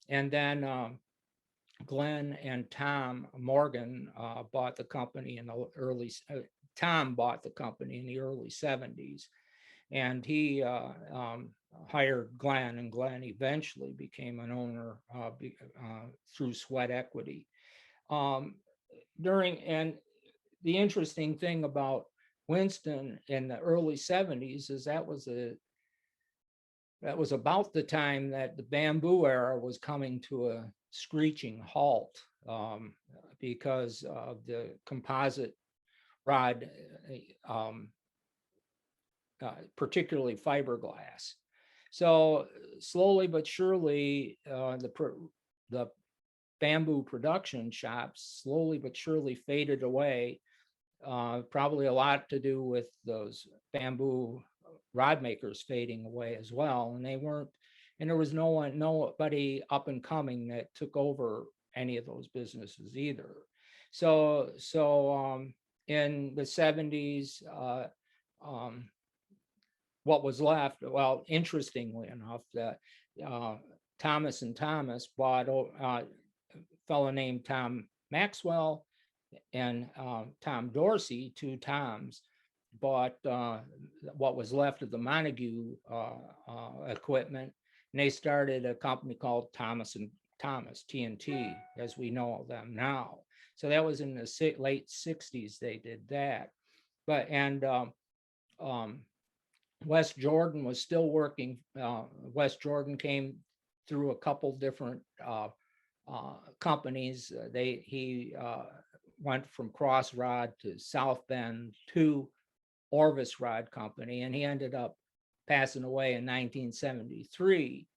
and then Glenn and Tom Morgan bought the company in the early. Tom bought the company in the early 70s, and he hired Glenn, and Glenn eventually became an owner through sweat equity. And the interesting thing about Winston in the early 70s is that was about the time that the bamboo era was coming to a screeching halt because of the composite rod, particularly fiberglass. So slowly but surely, the bamboo production shops slowly but surely faded away. Probably a lot to do with those bamboo rod makers fading away as well. And there was nobody up and coming that took over any of those businesses either. So in the 70s, what was left, well, interestingly enough, that Thomas and Thomas bought a fellow named Tom Maxwell and Tom Dorsey, two Toms, bought what was left of the Montague equipment, and they started a company called Thomas and Thomas, TNT, as we know them now. So that was in the late 60s they did that. West Jordan was still working. West Jordan came through a couple different companies. He went from Cross Rod to South Bend to Orvis Rod Company, and he ended up passing away in 1973.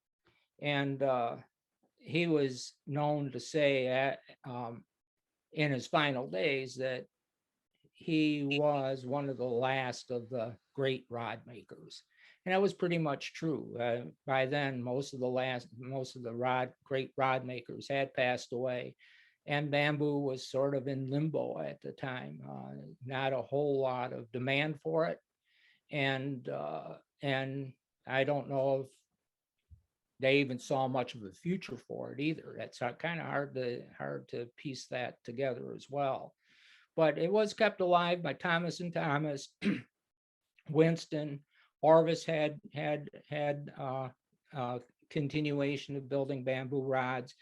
And he was known to say in his final days that he was one of the last of the great rod makers. And that was pretty much true. By then, most of the great rod makers had passed away, and bamboo was sort of in limbo at the time. Not a whole lot of demand for it, and I don't know if they even saw much of a future for it either. That's kind of hard to piece that together as well. But it was kept alive by Thomas and Thomas. Winston, Orvis had continuation of building bamboo rods.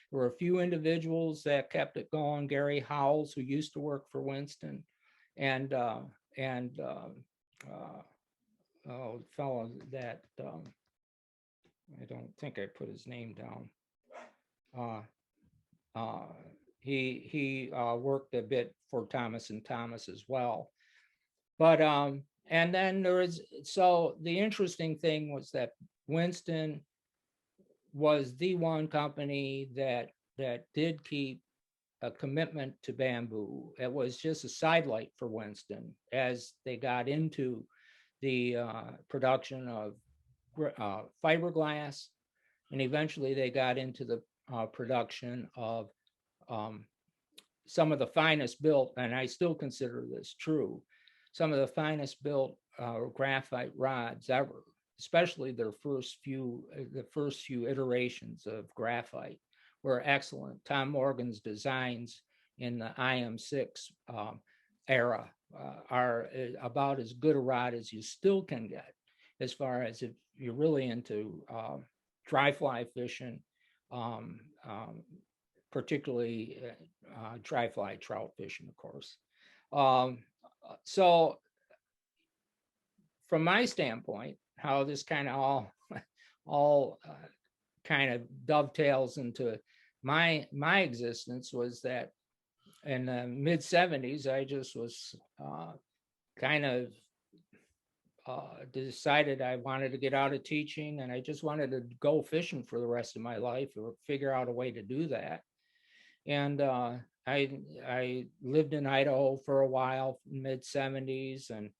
There were a few individuals that kept it going. Gary Howells, who used to work for Winston, and the fellow that I don't think I put his name down. He worked a bit for Thomas and Thomas as well. But and then the interesting thing was that Winston was the one company that did keep a commitment to bamboo. It was just a sidelight for Winston as they got into the production of fiberglass, and eventually they got into the production of some of the finest built, and I still consider this true, some of the finest built graphite rods ever, especially the first few iterations of graphite were excellent. Tom Morgan's designs in the IM6 era are about as good a rod as you still can get, as far as if you're really into dry fly fishing, particularly dry fly trout fishing, of course. So from my standpoint, how this kind of all kind of dovetails into my existence was that in the mid 70s, I just was kind of decided I wanted to get out of teaching, and I just wanted to go fishing for the rest of my life or figure out a way to do that. And I lived in Idaho for a while, mid 70s, and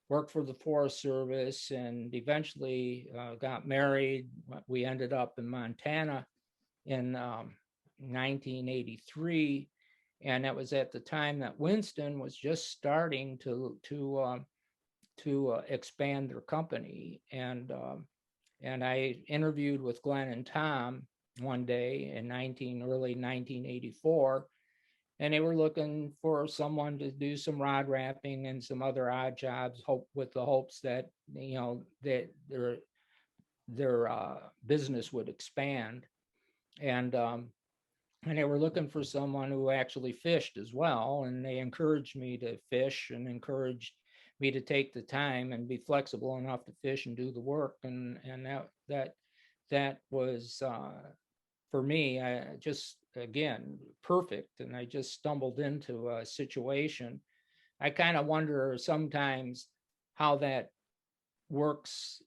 worked for the Forest Service, and eventually got married. We ended up in Montana in 1983, and that was at the time that Winston was just starting to expand their company. And I interviewed with Glenn and Tom one day in early 1984, and they were looking for someone to do some rod wrapping and some other odd jobs, with the hopes that that their business would expand. And they were looking for someone who actually fished as well, and they encouraged me to fish and encouraged me to take the time and be flexible enough to fish and do the work. And that was for me, I just, again, perfect. And I just stumbled into a situation. I kind of wonder sometimes how that works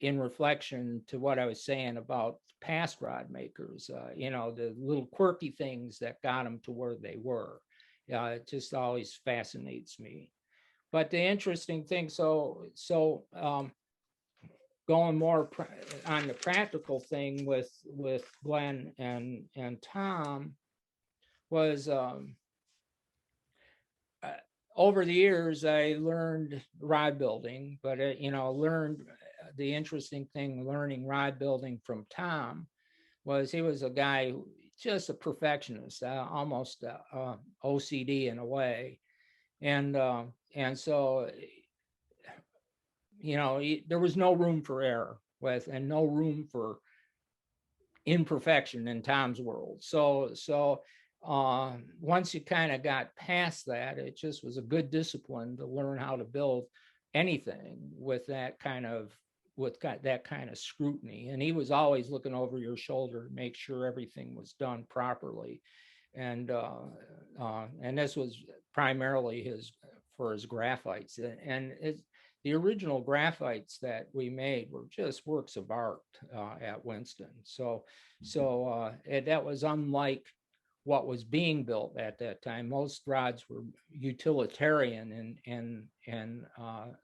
in reflection to what I was saying about past rod makers, the little quirky things that got them to where they were. It just always fascinates me. But the interesting thing, going more on the practical thing with Glenn and Tom was over the years I learned rod building, but learned the interesting thing learning rod building from Tom was he was a guy just a perfectionist, almost OCD in a way, and so there was no room for error and no room for imperfection in Tom's world. So once you kind of got past that, it just was a good discipline to learn how to build anything with that kind of scrutiny. And he was always looking over your shoulder to make sure everything was done properly. And this was primarily for his graphites. And the original graphites that we made were just works of art at Winston. So that was unlike what was being built at that time. Most rods were utilitarian in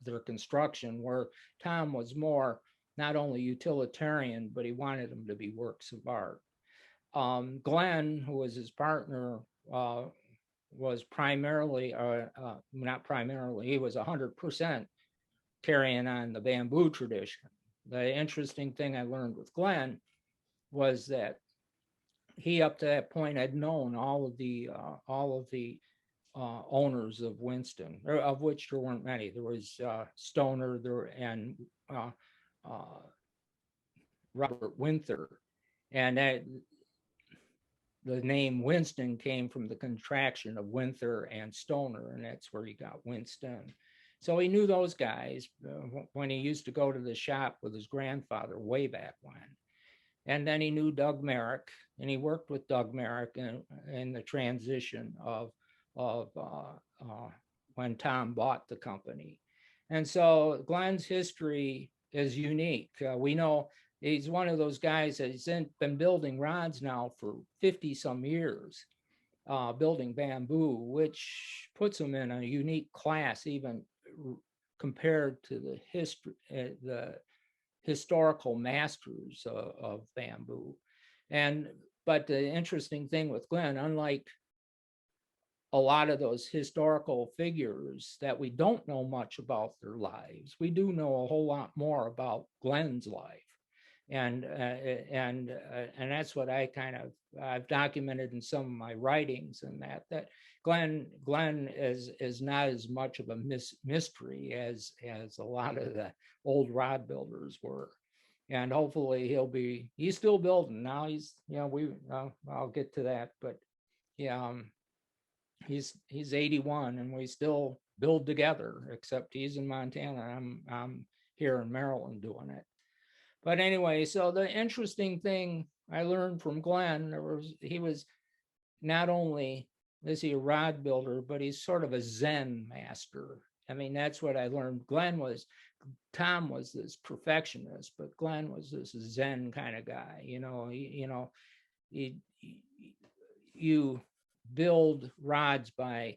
their construction, where Tom was more not only utilitarian, but he wanted them to be works of art. Glenn, who was his partner, was primarily, not primarily, he was 100% carrying on the bamboo tradition. The interesting thing I learned with Glenn was that he, up to that point, had known all of the owners of Winston, of which there weren't many. There was Stoner and Robert Winther, and the name Winston came from the contraction of Winther and Stoner, and that's where he got Winston. So he knew those guys when he used to go to the shop with his grandfather way back when. And then he knew Doug Merrick, and he worked with Doug Merrick in the transition of when Tom bought the company. And so Glenn's history is unique. We know he's one of those guys that's been building rods now for 50 some years, building bamboo, which puts him in a unique class, even compared to the historical masters of bamboo. But the interesting thing with Glenn, unlike a lot of those historical figures that we don't know much about their lives, we do know a whole lot more about Glenn's life. And that's what I've documented in some of my writings, and that Glenn is not as much of a mystery as a lot of the old rod builders were. And hopefully he's still building now. He's, I'll get to that, but yeah, he's 81 and we still build together, except he's in Montana. I'm here in Maryland doing it. But anyway, so the interesting thing I learned from Glenn, he was not only is he a rod builder, but he's sort of a Zen master. I mean, that's what I learned. Tom was this perfectionist, but Glenn was this Zen kind of guy. You build rods by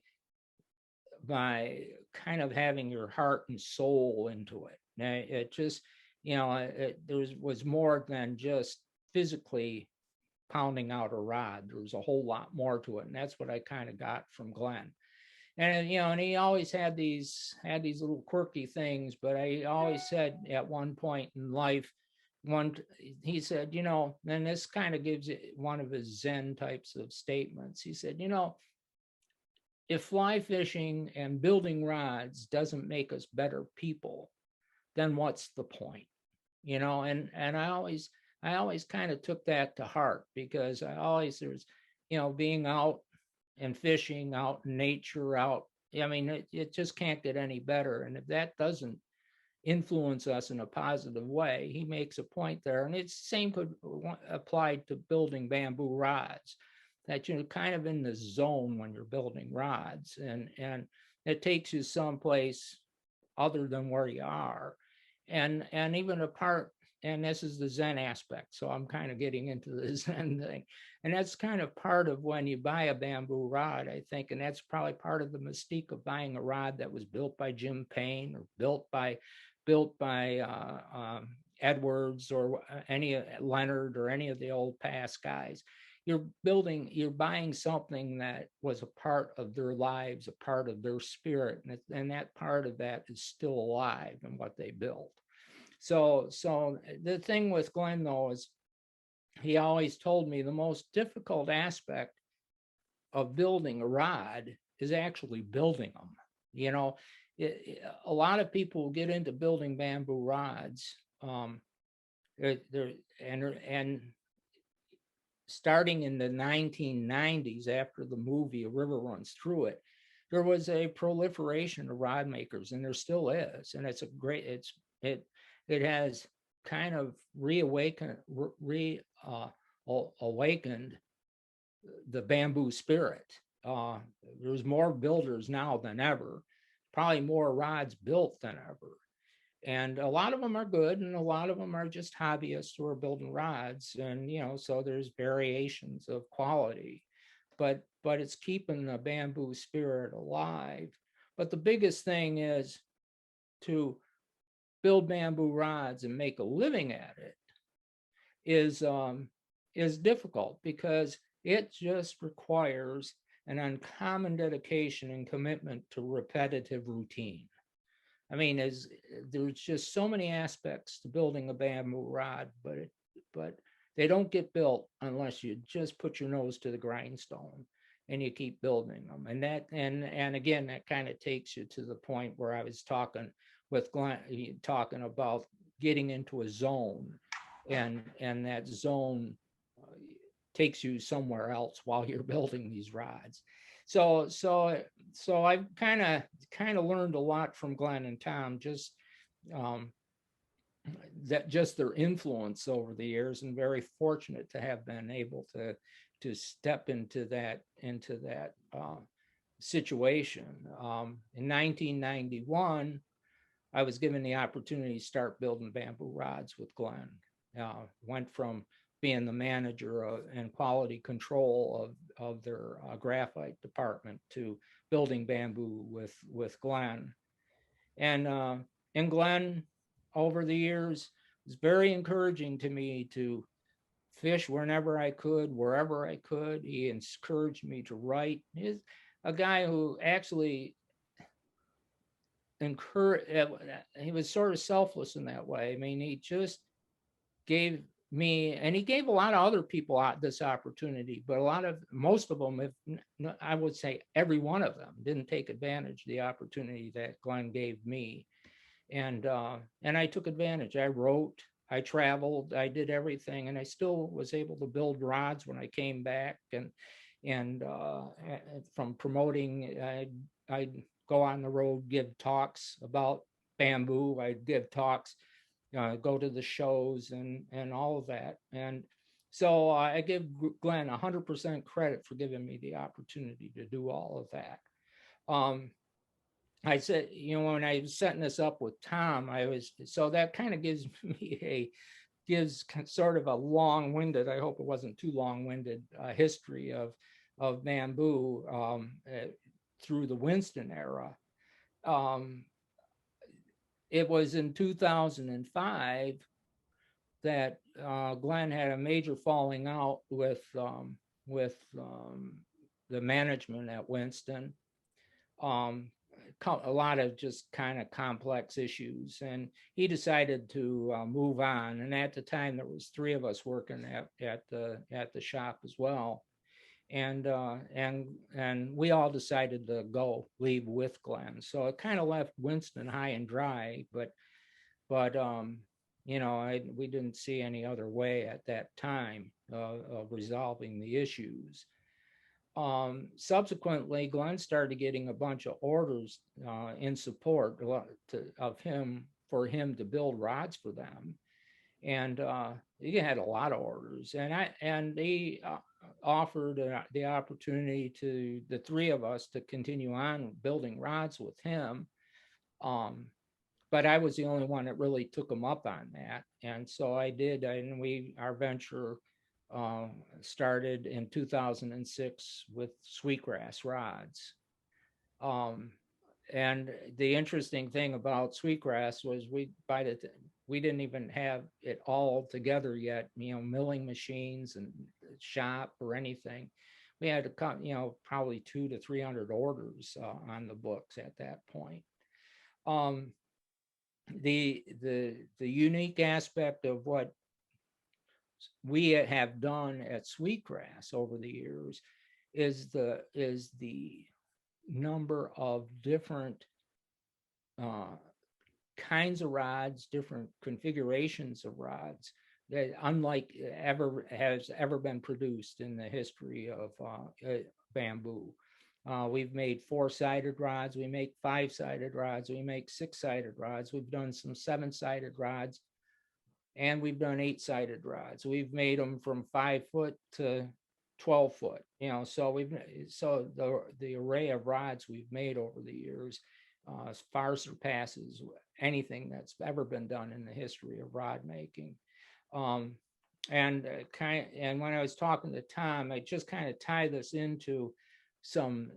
kind of having your heart and soul into it. Now, it just, there was more than just physically pounding out a rod. There was a whole lot more to it, and that's what I kind of got from Glenn. And and he always had these little quirky things, but I always said at one point in life, he said, then this kind of gives it one of his Zen types of statements. He said, if fly fishing and building rods doesn't make us better people, then what's the point? And I always kind of took that to heart, because there's being out and fishing, out in nature, it just can't get any better. And if that doesn't influence us in a positive way, he makes a point there. And it's the same could apply to building bamboo rods, that you're kind of in the zone when you're building rods, and it takes you someplace other than where you are. And even apart, and this is the Zen aspect, so I'm kind of getting into the Zen thing. And that's kind of part of when you buy a bamboo rod, I think, and that's probably part of the mystique of buying a rod that was built by Jim Payne or built by Edwards or any Leonard or any of the old past guys. You're buying something that was a part of their lives, a part of their spirit, and that part of that is still alive in what they built. So the thing with Glenn, though, is he always told me the most difficult aspect of building a rod is actually building them. A lot of people get into building bamboo rods, and starting in the 1990s, after the movie A River Runs Through It, there was a proliferation of rod makers, and there still is. And it's it has kind of awakened the bamboo spirit. There's more builders now than ever, probably more rods built than ever. And a lot of them are good, and a lot of them are just hobbyists who are building rods. And, so there's variations of quality, but it's keeping the bamboo spirit alive. But the biggest thing is to build bamboo rods and make a living at it is difficult, because it just requires an uncommon dedication and commitment to repetitive routine. I mean, there's just so many aspects to building a bamboo rod, but they don't get built unless you just put your nose to the grindstone and you keep building them. And again, that kind of takes you to the point where I was talking with Glenn, talking about getting into a zone, and that zone takes you somewhere else while you're building these rods. So I've kind of learned a lot from Glenn and Tom, just their influence over the years, and very fortunate to have been able to step into that situation. In 1991, I was given the opportunity to start building bamboo rods with Glenn. Went from being the manager and quality control of their graphite department to building bamboo with Glenn. And Glenn, over the years, was very encouraging to me to fish whenever I could, wherever I could. He encouraged me to write. He's a guy who actually he was sort of selfless in that way. I mean, he just gave me, and he gave a lot of other people this opportunity, but most of them, I would say every one of them, didn't take advantage of the opportunity that Glenn gave me. And I took advantage. I wrote, I traveled, I did everything, and I still was able to build rods when I came back. And from promoting, I'd go on the road, give talks about bamboo. I'd give talks, go to the shows and all of that. And so I give Glenn 100% credit for giving me the opportunity to do all of that. I said, when I was setting this up with Tom, so that kind of gives me gives sort of a long-winded, I hope it wasn't too long-winded, history of bamboo through the Winston era. It was in 2005 that Glenn had a major falling out with the management at Winston. A lot of just kind of complex issues, and he decided to move on. And at the time, there was 3 of us working at the shop as well, and we all decided to leave with Glenn. So it kind of left Winston high and dry, but we didn't see any other way at that time of resolving the issues. Subsequently, Glenn started getting a bunch of orders in support of him, for him to build rods for them. And he had a lot of orders, and he offered the opportunity to the 3 of us to continue on building rods with him. But I was the only one that really took him up on that. And so I did, and our venture started in 2006 with Sweetgrass Rods. And the interesting thing about Sweetgrass was we didn't even have it all together yet, milling machines and shop or anything. We had to come, probably 200 to 300 orders on the books at that point. The unique aspect of what we have done at Sweetgrass over the years is the number of different kinds of rods, different configurations of rods that unlike has ever been produced in the history of bamboo. We've made 4-sided rods, we make 5-sided rods, we make 6-sided rods, we've done some 7-sided rods, and we've done 8-sided rods. We've made them from 5 foot to 12 foot, so the array of rods we've made over the years far surpasses anything that's ever been done in the history of rod making. And when I was talking to Tom, I just kind of tie this into some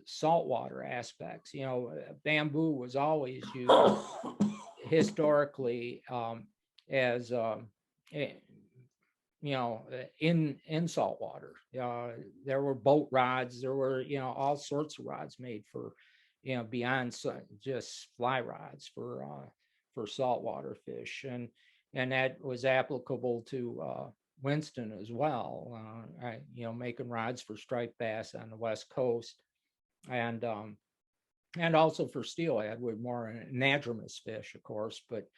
saltwater aspects. Bamboo was always used historically as in saltwater. There were boat rods, there were all sorts of rods made for beyond just fly rods for saltwater fish, and that was applicable to Winston as well. Making rods for striped bass on the West Coast, and also for steelhead with more anadromous fish, of course, but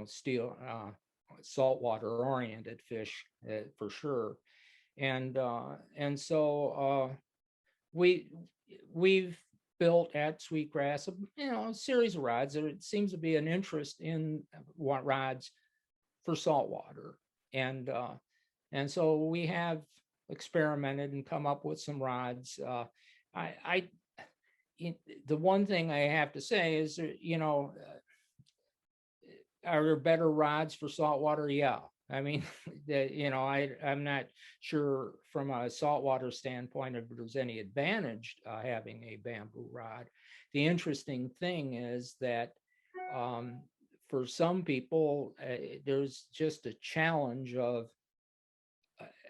steel saltwater oriented fish for sure. And so we've built at Sweetgrass a series of rods. There seems to be an interest in rods for saltwater, and so we have experimented and come up with some rods. The one thing I have to say is, are there better rods for saltwater? Yeah. I mean, I'm not sure from a saltwater standpoint if there's any advantage having a bamboo rod. The interesting thing is that for some people, there's just a challenge of,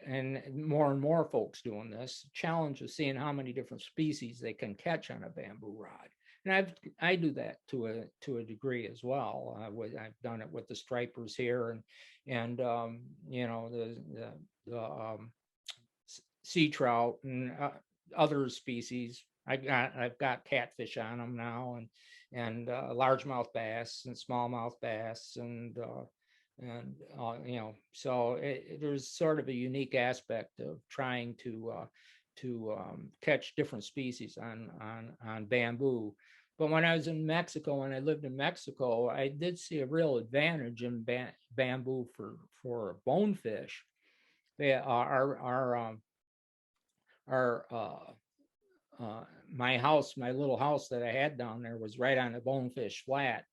and more folks doing this, challenge of seeing how many different species they can catch on a bamboo rod. And I do that to a degree as well. I've done it with the stripers here, and the sea trout and other species. I've got catfish on them now, and largemouth bass and smallmouth bass, and so there's sort of a unique aspect of trying to catch different species on bamboo. But when I was in Mexico, when I lived in Mexico, I did see a real advantage in bamboo for bonefish. They my little house that I had down there was right on the bonefish flat.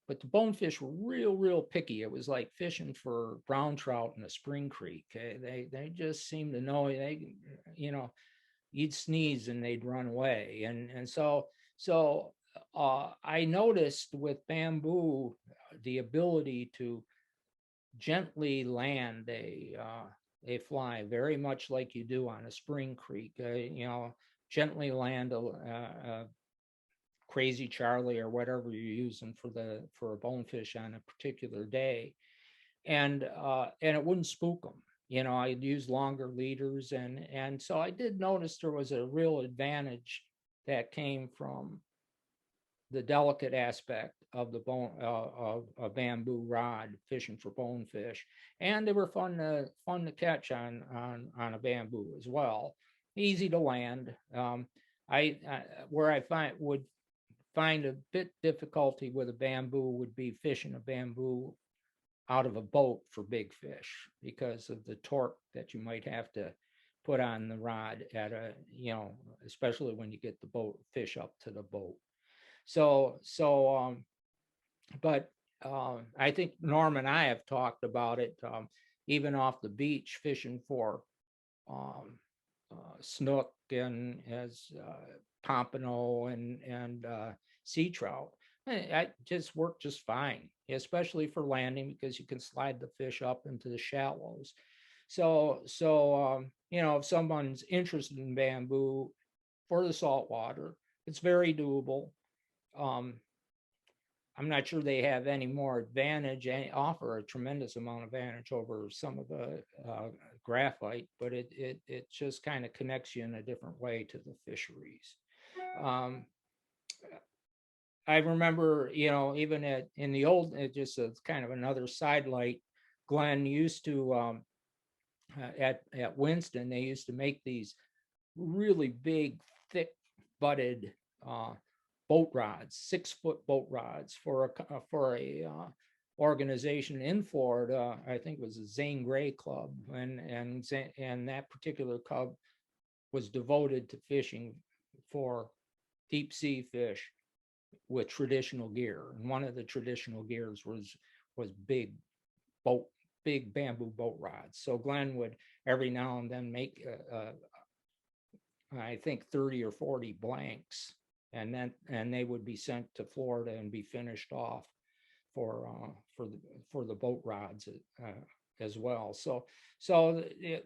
But the bonefish were real picky. It was like fishing for brown trout in a spring creek. They just seemed to know, you'd sneeze and they'd run away. And so I noticed with bamboo the ability to gently land a fly, very much like you do on a spring creek. Gently land a Crazy Charlie or whatever you're using for a bonefish on a particular day, and it wouldn't spook them. I'd use longer leaders, and so I did notice there was a real advantage that came from the delicate aspect of the bone of a bamboo rod fishing for bonefish, and they were fun to catch on a bamboo as well. Easy to land. Where I would find a bit difficulty with a bamboo would be fishing a bamboo out of a boat for big fish, because of the torque that you might have to put on the rod at especially when you get the fish up to the boat. But I think Norm and I have talked about it, even off the beach fishing for snook and as pompano and sea trout. I just work just fine, especially for landing, because you can slide the fish up into the shallows. So if someone's interested in bamboo for the saltwater, it's very doable. I'm not sure they have any more advantage, offer a tremendous amount of advantage over some of the graphite, but it just kind of connects you in a different way to the fisheries. I remember, even in the old, just as kind of another sidelight, Glenn used to, at Winston, they used to make these really big, thick butted boat rods, 6-foot boat rods for a organization in Florida. I think it was the Zane Grey Club, and that particular club was devoted to fishing for deep sea fish with traditional gear. And one of the traditional gears was big bamboo boat rods. So Glenn would every now and then make I think 30 or 40 blanks, and they would be sent to Florida and be finished off for the boat rods as well. So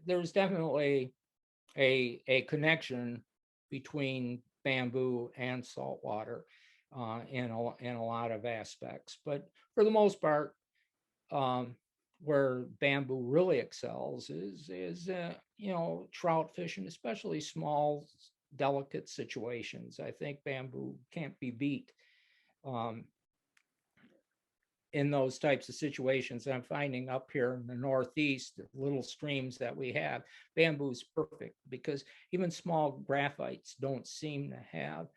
there's definitely a connection between bamboo and saltwater in a lot of aspects. But for the most part, where bamboo really excels is trout fishing, especially small, delicate situations. I think bamboo can't be beat in those types of situations. I'm finding up here in the Northeast, the little streams that we have, bamboo is perfect, because even small graphites don't seem to have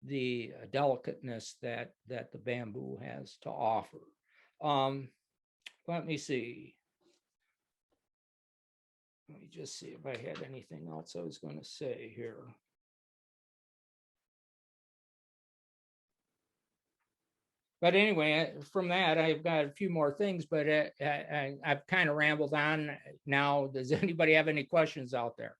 the delicateness that the bamboo has to offer. Let me see. Let me just see if I had anything else I was going to say here. But anyway, from that, I've got a few more things, but I've kind of rambled on now. Does anybody have any questions out there?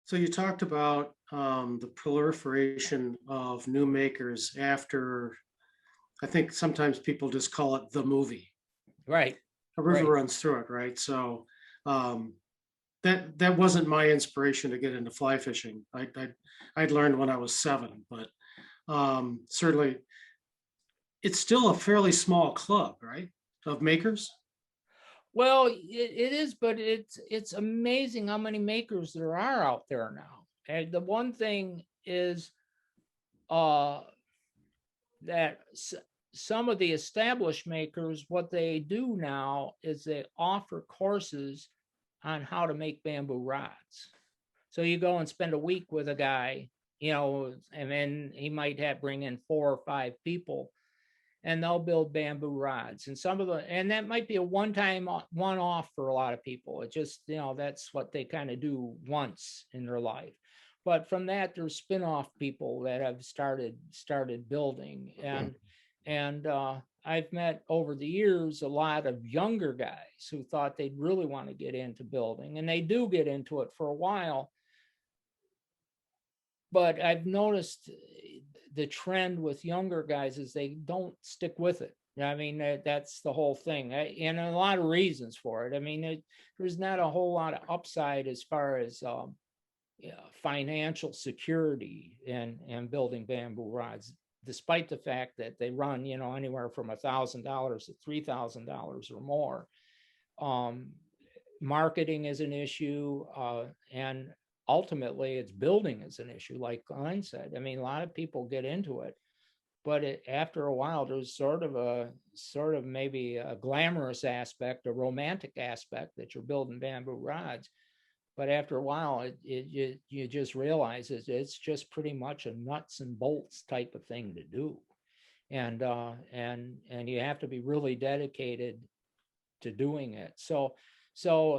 So you talked about the proliferation of new makers after, I think sometimes people just call it the movie. Right. A river Right. runs through it, right? So that wasn't my inspiration to get into fly fishing. I'd learned when I was 7, but certainly it's still a fairly small club, right, of makers. Well, it is, but it's amazing how many makers there are out there now. And the one thing is that some of the established makers, what they do now is they offer courses on how to make bamboo rods. So you go and spend a week with a guy, and then he might bring in 4 or 5 people, and they'll build bamboo rods. And and that might be a one-off for a lot of people. It just, that's what they kind of do once in their life. But from that, there's spin-off people that have started building. And I've met over the years a lot of younger guys who thought they'd really want to get into building, and they do get into it for a while. But I've noticed the trend with younger guys is they don't stick with it. I mean, that's the whole thing, and a lot of reasons for it. I mean, there's not a whole lot of upside as far as financial security and building bamboo rods, despite the fact that they run, anywhere from $1,000 to $3,000 or more. Marketing is an issue, and ultimately it's building is an issue. Like Glenn said, I mean, a lot of people get into it, but after a while, there's sort of maybe a glamorous aspect, a romantic aspect that you're building bamboo rods. But after a while, you just realize it's just pretty much a nuts and bolts type of thing to do. And you have to be really dedicated to doing it. So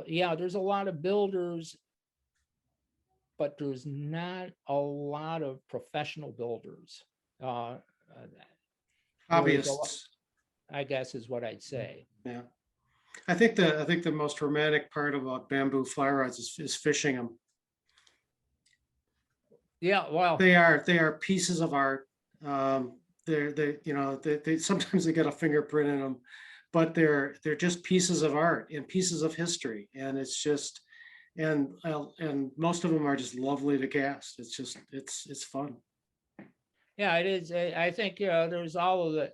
yeah, there's a lot of builders, but there's not a lot of professional builders. Hobbyists. I guess is what I'd say. Yeah. I think the most romantic part about bamboo fly rods is fishing them. Yeah, well, They are pieces of art. They sometimes they get a fingerprint in them, but they're just pieces of art and pieces of history, and it's just and most of them are just lovely to cast. It's just it's fun. Yeah, it is. I think there's all of the.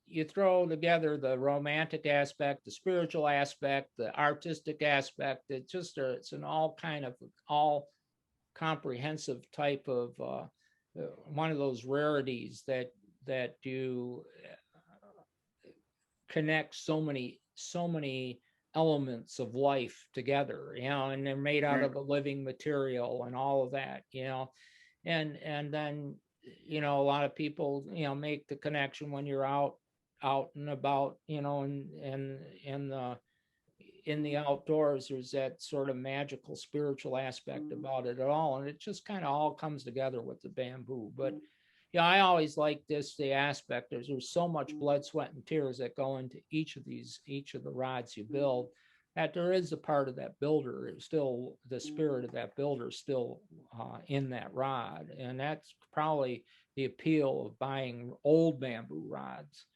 You throw together the romantic aspect, the spiritual aspect, the artistic aspect. It's an all comprehensive type of one of those rarities that you connect so many elements of life together, and they're made out of a living material and all of that, and then a lot of people make the connection when you're out and about, and in the outdoors. There's that sort of magical spiritual aspect about it all, and it just kind of all comes together with the bamboo. But I always like the aspect there's so much blood, sweat, and tears that go into each of the rods you build, that there is a part of that builder, still the spirit of that builder still in that rod. And that's probably the appeal of buying old bamboo rods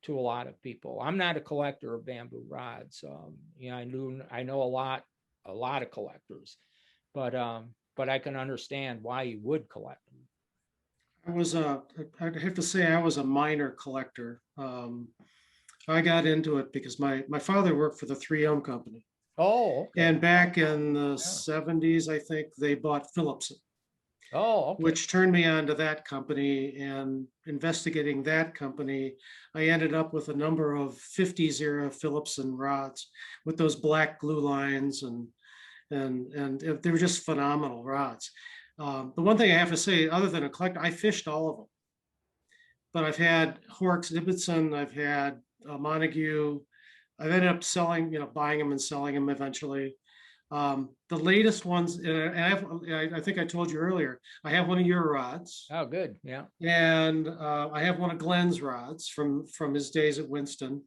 to a lot of people. I'm not a collector of bamboo rods. I know a lot of collectors, but I can understand why you would collect them. I'd have to say I was a minor collector. I got into it because my father worked for the 3M company. Oh, okay. And back in the 70s, I think they bought Philipson. Oh, okay. Which turned me on to that company, and investigating that company, I ended up with a number of 50s era Philipson rods with those black glue lines, and they were just phenomenal rods. The one thing I have to say, other than a collector, I fished all of them. But I've had Horrocks Ibbotson, I've had Montague. I've ended up selling, buying them and selling them eventually. The latest ones, and I think I told you earlier, I have one of your rods, Oh, good. Yeah. and I have one of Glenn's rods from his days at Winston.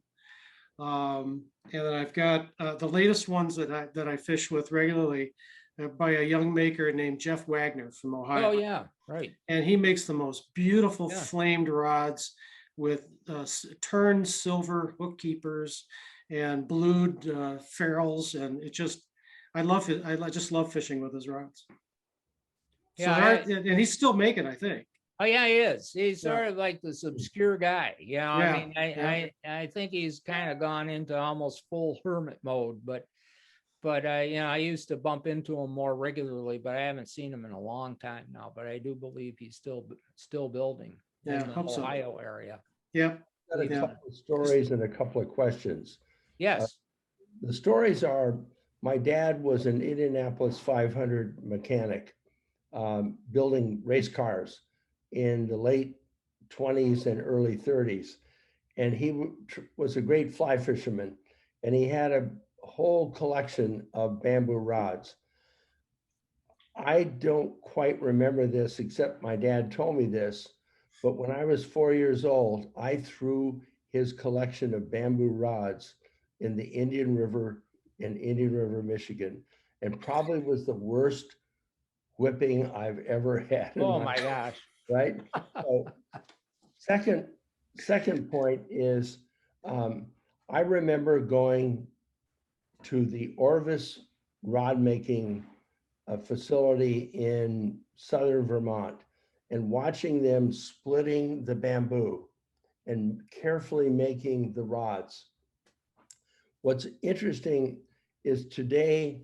And then I've got the latest ones that I fish with regularly by a young maker named Jeff Wagner from Ohio. Oh, yeah. Right. And he makes the most beautiful Yeah. flamed rods with turned silver hook keepers and blued ferrules, and it just I love it. I just love fishing with his rods. So Yeah. and he's still making, I think. Oh, yeah, he is. He's Yeah. sort of like this obscure guy. You know, I Yeah, mean, I think he's kind of gone into almost full hermit mode, but you know, I used to bump into him more regularly, but I haven't seen him in a long time now. But I do believe he's still building Yeah, in the hope so. Ohio area. Yep. Got a Yeah. couple of stories and a couple of questions. Yes. The stories are, my dad was an Indianapolis 500 mechanic, building race cars in the late 20s and early 30s. And he was a great fly fisherman, and he had a whole collection of bamboo rods. I don't quite remember this, except my dad told me this, but when I was 4 years old, I threw his collection of bamboo rods in the Indian River in Indian River, Michigan, and probably was the worst whipping I've ever had in Oh my my life, gosh. right? So second point is, I remember going to the Orvis rod making facility in southern Vermont and watching them splitting the bamboo and carefully making the rods. What's interesting is today,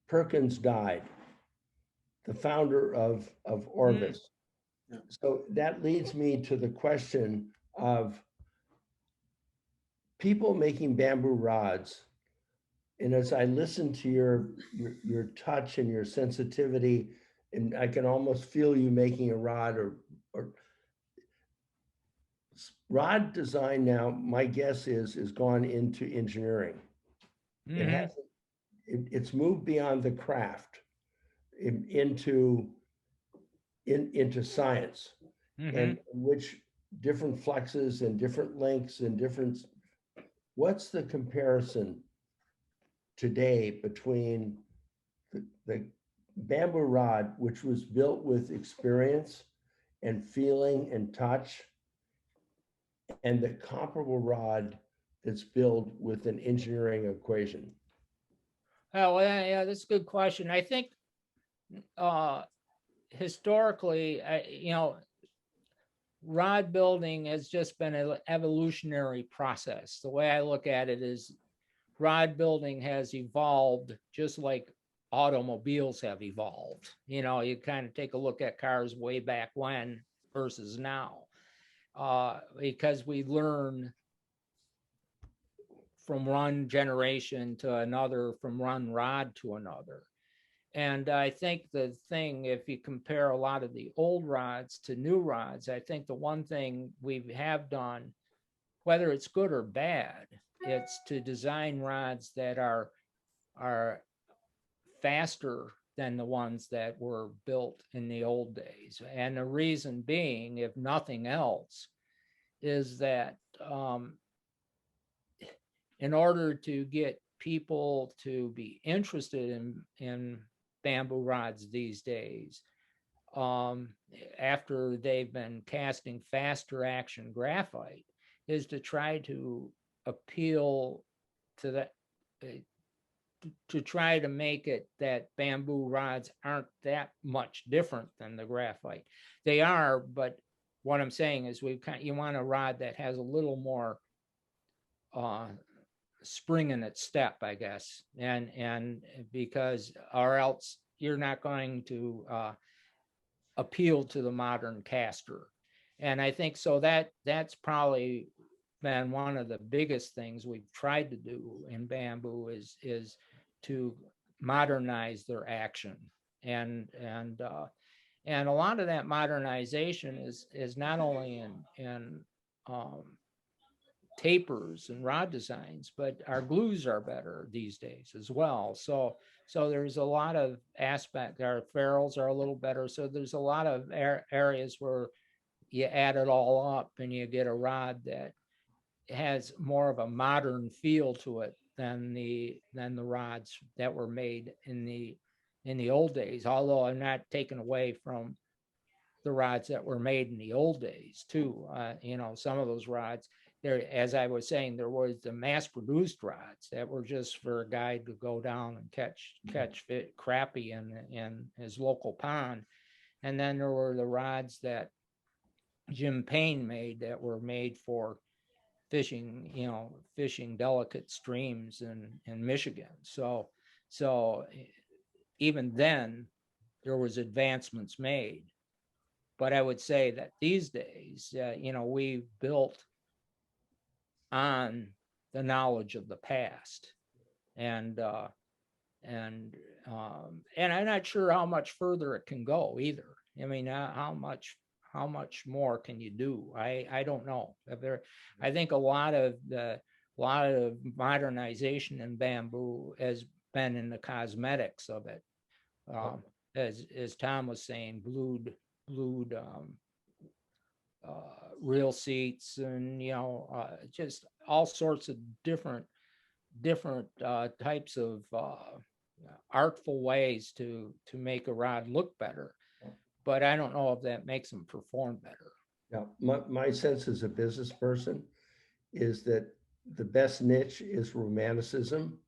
Perkins died, the founder of Orvis. Yeah. So that leads me to the question of people making bamboo rods. And as I listen to your touch and your sensitivity, and I can almost feel you making a rod or rod design now, my guess is gone into engineering. It Mhm. hasn't, it's moved beyond the craft into science, Mhm. and which different flexes and different lengths and different, what's the comparison today between the bamboo rod, which was built with experience and feeling and touch, and the comparable rod that's built with an engineering equation? Oh, yeah, that's a good question. I think historically, you know, rod building has just been an evolutionary process. The way I look at it is rod building has evolved just like automobiles have evolved. You know, you kind of take a look at cars way back when versus now, because we learn from one generation to another, from one rod to another. And I think the thing, if you compare a lot of the old rods to new rods, I think the one thing we have done, whether it's good or bad, it's to design rods that are faster than the ones that were built in the old days. And the reason being, if nothing else, is that in order to get people to be interested in bamboo rods these days, after they've been casting faster action graphite, is to try to appeal to that, to try to make it that bamboo rods aren't that much different than the graphite. They are, but what I'm saying is you want a rod that has a little more spring in its step, I guess, and because, or else you're not going to appeal to the modern caster. And I think so that's probably been one of the biggest things we've tried to do in bamboo is to modernize their action. And a lot of that modernization is not only in tapers and rod designs, but our glues are better these days as well. So there's a lot of aspect. Our ferrules are a little better. So there's a lot of areas where you add it all up and you get a rod that has more of a modern feel to it than the rods that were made in the old days. Although I'm not taking away from the rods that were made in the old days too. Some of those rods there, as I was saying, there was the mass-produced rods that were just for a guy to go down and catch crappie in his local pond, and then there were the rods that Jim Payne made that were made for fishing delicate streams in Michigan. So even then there was advancements made. But I would say that these days, we've built on the knowledge of the past, and I'm not sure how much further it can go either. I mean, how much more can you do? I don't know. I think a lot of modernization in bamboo has been in the cosmetics of it, as Tom was saying, glued reel seats, and just all sorts of different types of artful ways to make a rod look better. But I don't know if that makes them perform better. Yeah, my sense as a business person is that the best niche is romanticism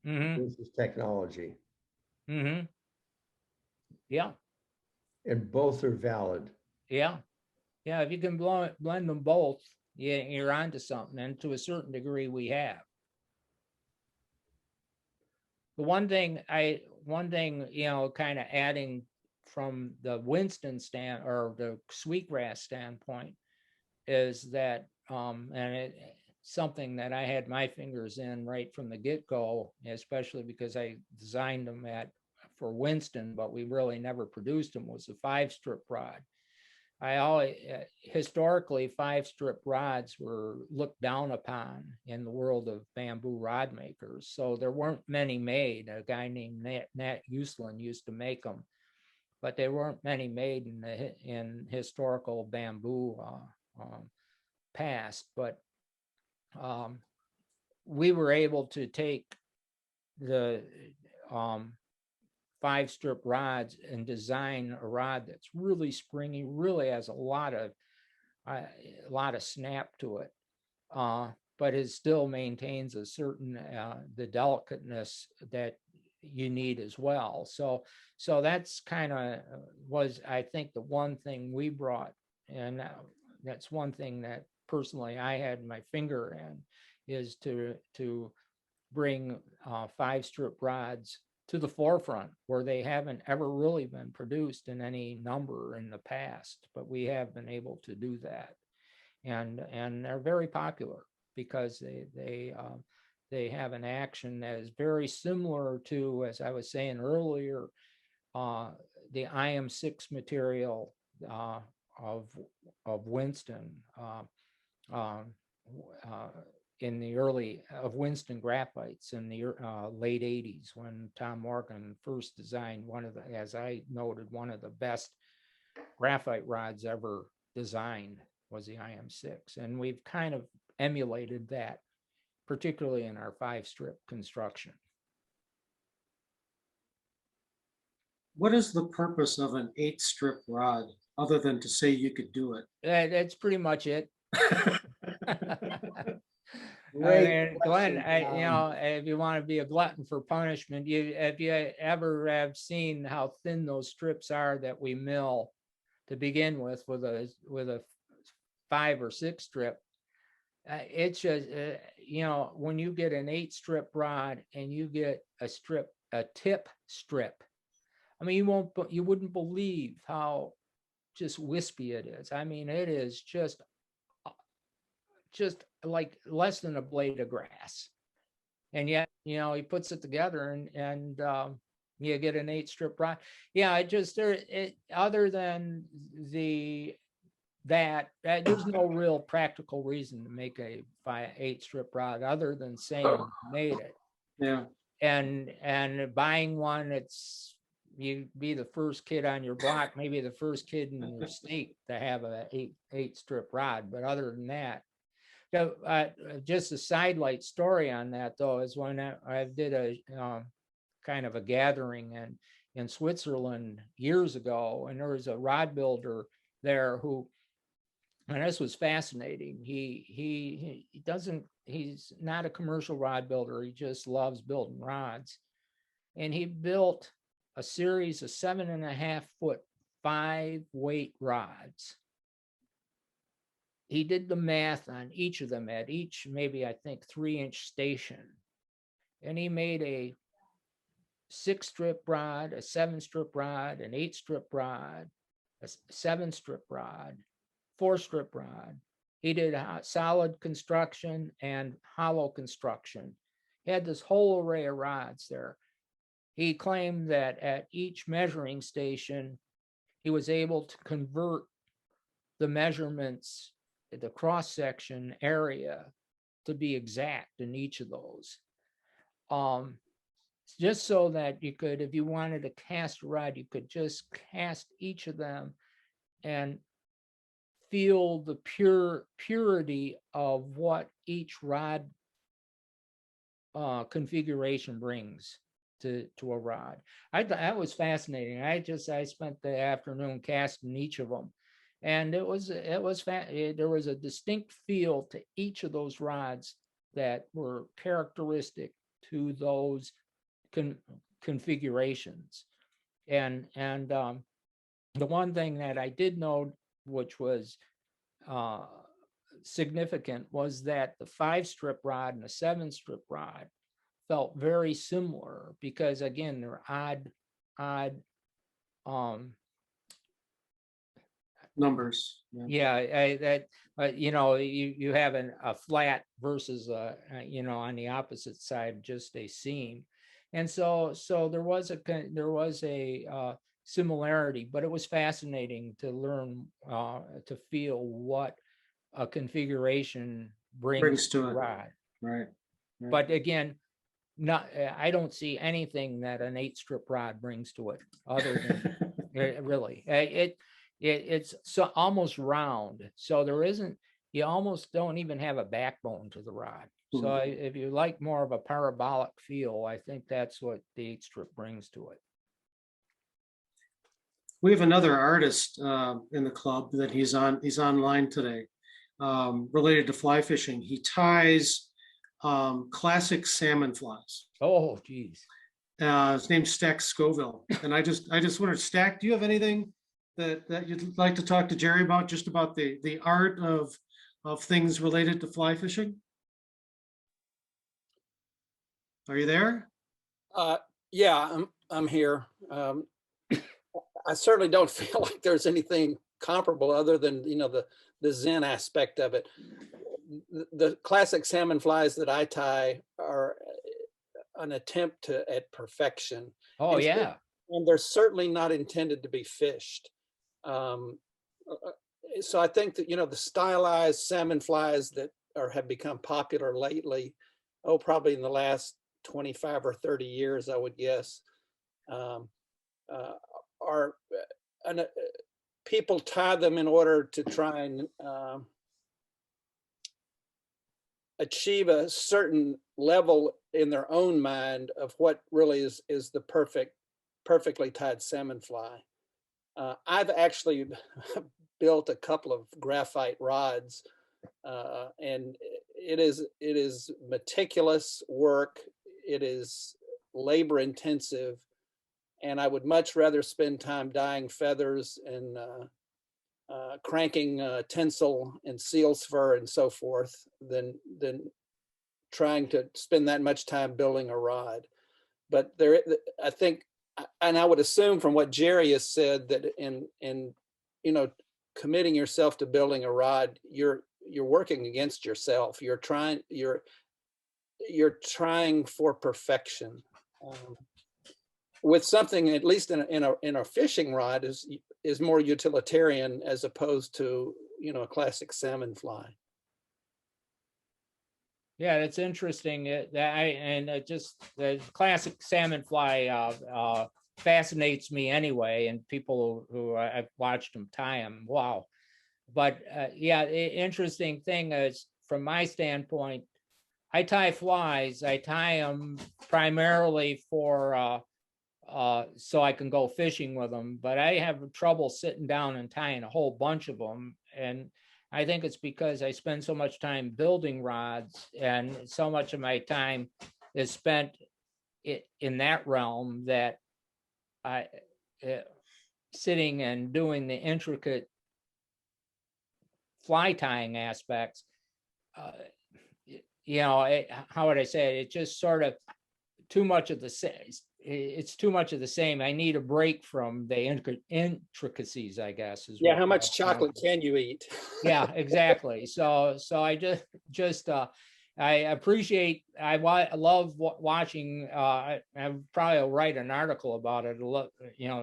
versus technology. Mm-hmm. Yeah. And both are valid. Yeah. Yeah. If you can blend them both, you're onto something. And to a certain degree, we have. The one thing, kind of adding from the Winston stand or the Sweetgrass standpoint is that, something that I had my fingers in right from the get-go, especially because I designed them for Winston, but we really never produced them, was the 5-strip rod. Historically, 5-strip rods were looked down upon in the world of bamboo rod makers. So there weren't many made. A guy named Nat Uslan used to make them, but there weren't many made in historical bamboo past. But we were able to take the 5-strip rods and design a rod that's really springy, really has a lot of snap to it, but it still maintains a certain the delicateness that you need as well. So that's kind of was, I think, the one thing we brought, and that's one thing that personally I had my finger in, is to bring 5-strip rods to the forefront where they haven't ever really been produced in any number in the past, but we have been able to do that, and they're very popular because they have an action that is very similar to, as I was saying earlier, the IM6 material of Winston in the early of Winston graphites in the late 80s, when Tom Morgan first designed one of the, as I noted, one of the best graphite rods ever designed was the IM6. And we've kind of emulated that, particularly in our 5-strip construction. What is the purpose of an 8-strip rod other than to say you could do it? That's pretty much it. Great Glenn, question, if you want to be a glutton for punishment, if you ever have seen how thin those strips are that we mill to begin with a 5 or 6 strip, it's just when you get an 8-strip rod and you get a tip strip, I mean, you wouldn't believe how just wispy it is. I mean, it is just like less than a blade of grass, and yet he puts it together and you get an 8-strip rod. Yeah, other than the there's no real practical reason to make a 8-strip rod other than saying you made it. Yeah. And buying one, you'd be the first kid on your block, maybe the first kid in your state to have a 8-strip rod. But other than that, just a sidelight story on that though is when I did a kind of a gathering in Switzerland years ago, and there was a rod builder there who, and this was fascinating. He's not a commercial rod builder. He just loves building rods. And he built a series of 7.5-foot 5-weight rods. He did the math on each of them at each, maybe I think 3-inch station. And he made a 6-strip rod, a 7-strip rod, an 8-strip rod, a 7-strip rod, 4-strip rod. He did solid construction and hollow construction. He had this whole array of rods there. He claimed that at each measuring station, he was able to convert the measurements, the cross-section area, to be exact in each of those. Just so that you could, if you wanted to cast a rod, you could just cast each of them and feel the purity of what each rod configuration brings to a rod. That was fascinating. I spent the afternoon casting each of them, and there was a distinct feel to each of those rods that were characteristic to those configurations. And the one thing that I did note, which was significant, was that the 5-strip rod and the 7-strip rod felt very similar, because again, they're odd Numbers. Yeah, you have a flat versus on the opposite side, just a seam. And so there was a similarity, but it was fascinating to learn, to feel what a configuration brings to it. rod. Right. But again, I don't see anything that an 8-strip rod brings to it other than really. It's so almost round, so you almost don't even have a backbone to the rod. So if you like more of a parabolic feel, I think that's what the 8-strip brings to it. We have another artist in the club that he's online today, related to fly fishing. He ties classic salmon flies. Oh, geez. His name's Stack Scoville. And I just wondered, Stack, do you have anything that you'd like to talk to Jerry about, just about the art of things related to fly fishing? Are you there? Yeah, I'm here. I certainly don't feel like there's anything comparable other than, the Zen aspect of it. The classic salmon flies that I tie are an attempt at perfection. Oh, yeah. And they're certainly not intended to be fished. So I think that, the stylized salmon flies that have become popular lately, probably in the last 25 or 30 years, I would guess, people tie them in order to try and achieve a certain level in their own mind of what really is the perfectly tied salmon fly. I've actually built a couple of graphite rods, and it is meticulous work. It is labor intensive, and I would much rather spend time dyeing feathers and cranking tinsel and seal's fur and so forth than trying to spend that much time building a rod. But I think, and I would assume from what Jerry has said, that in committing yourself to building a rod, you're working against yourself. You're trying for perfection. With something, at least in a fishing rod, is more utilitarian, as opposed to a classic salmon fly. Yeah, that's interesting. Just the classic salmon fly fascinates me anyway. And people who I've watched them tie them, wow. But yeah, the interesting thing is, from my standpoint, I tie flies. I tie them primarily for so I can go fishing with them. But I have trouble sitting down and tying a whole bunch of them. And I think it's because I spend so much time building rods, and so much of my time is spent in that realm, that I sitting and doing the intricate fly tying aspects. How would I say it? It's just sort of too much of the same. It's too much of the same. I need a break from the intricacies, I guess. Yeah, how much chocolate can you eat? Yeah, exactly. So I I appreciate. I love watching. I probably will write an article about it.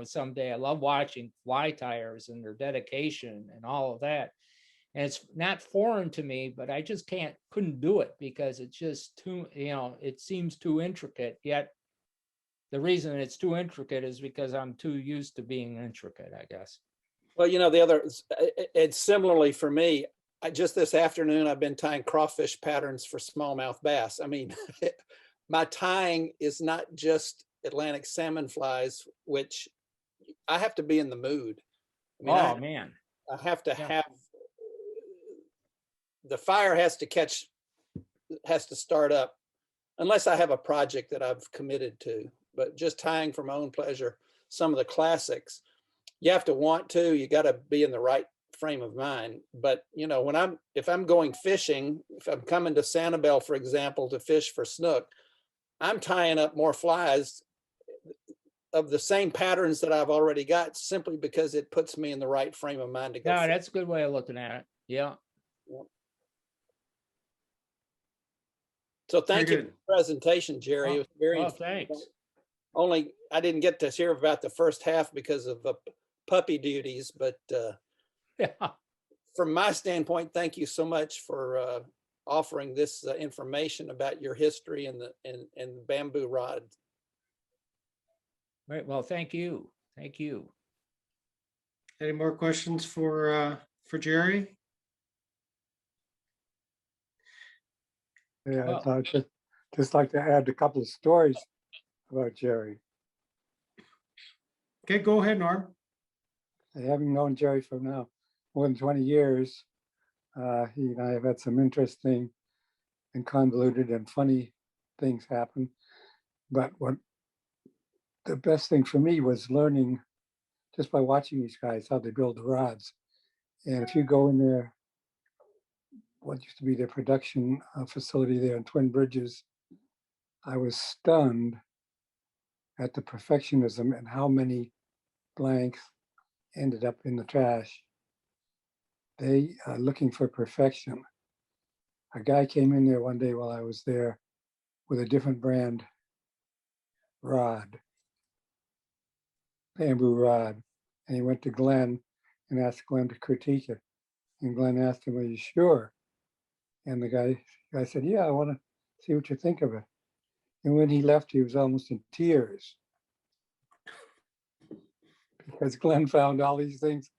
Someday. I love watching fly tyers and their dedication and all of that. And it's not foreign to me, but I just couldn't do it because it's just too, it seems too intricate. Yet the reason it's too intricate is because I'm too used to being intricate, I guess. Well, it's similarly for me. Just this afternoon, I've been tying crawfish patterns for smallmouth bass. I mean, my tying is not just Atlantic salmon flies, which I have to be in the mood. I mean, I have to have, the fire has to start up, unless I have a project that I've committed to. But just tying for my own pleasure, some of the classics, you have to want to, you got to be in the right frame of mind. But if I'm going fishing, if I'm coming to Sanibel, for example, to fish for snook, I'm tying up more flies of the same patterns that I've already got, simply because it puts me in the right frame of mind to go. Yeah, that's a good way of looking at it. Yeah. So thank you for the presentation, Jerry. It was very thanks. Only I didn't get to hear about the first half because of puppy duties, but yeah. From my standpoint, thank you so much for offering this information about your history and the bamboo rod. Right. Well, thank you. Thank you. Any more questions for Jerry? Yeah, I'd just like to add a couple of stories about Jerry. Okay, go ahead, Norm. Having known Jerry for now more than 20 years, he and I have had some interesting and convoluted and funny things happen. But what the best thing for me was learning just by watching these guys, how they build the rods. And if you go in there, what used to be their production facility there in Twin Bridges, I was stunned at the perfectionism and how many blanks ended up in the trash. They are looking for perfection. A guy came in there one day while I was there with a different brand rod, bamboo rod, and he went to Glenn and asked Glenn to critique it. And Glenn asked him, "Are you sure?" And the guy said, "Yeah, I want to see what you think of it." And when he left, he was almost in tears because Glenn found all these things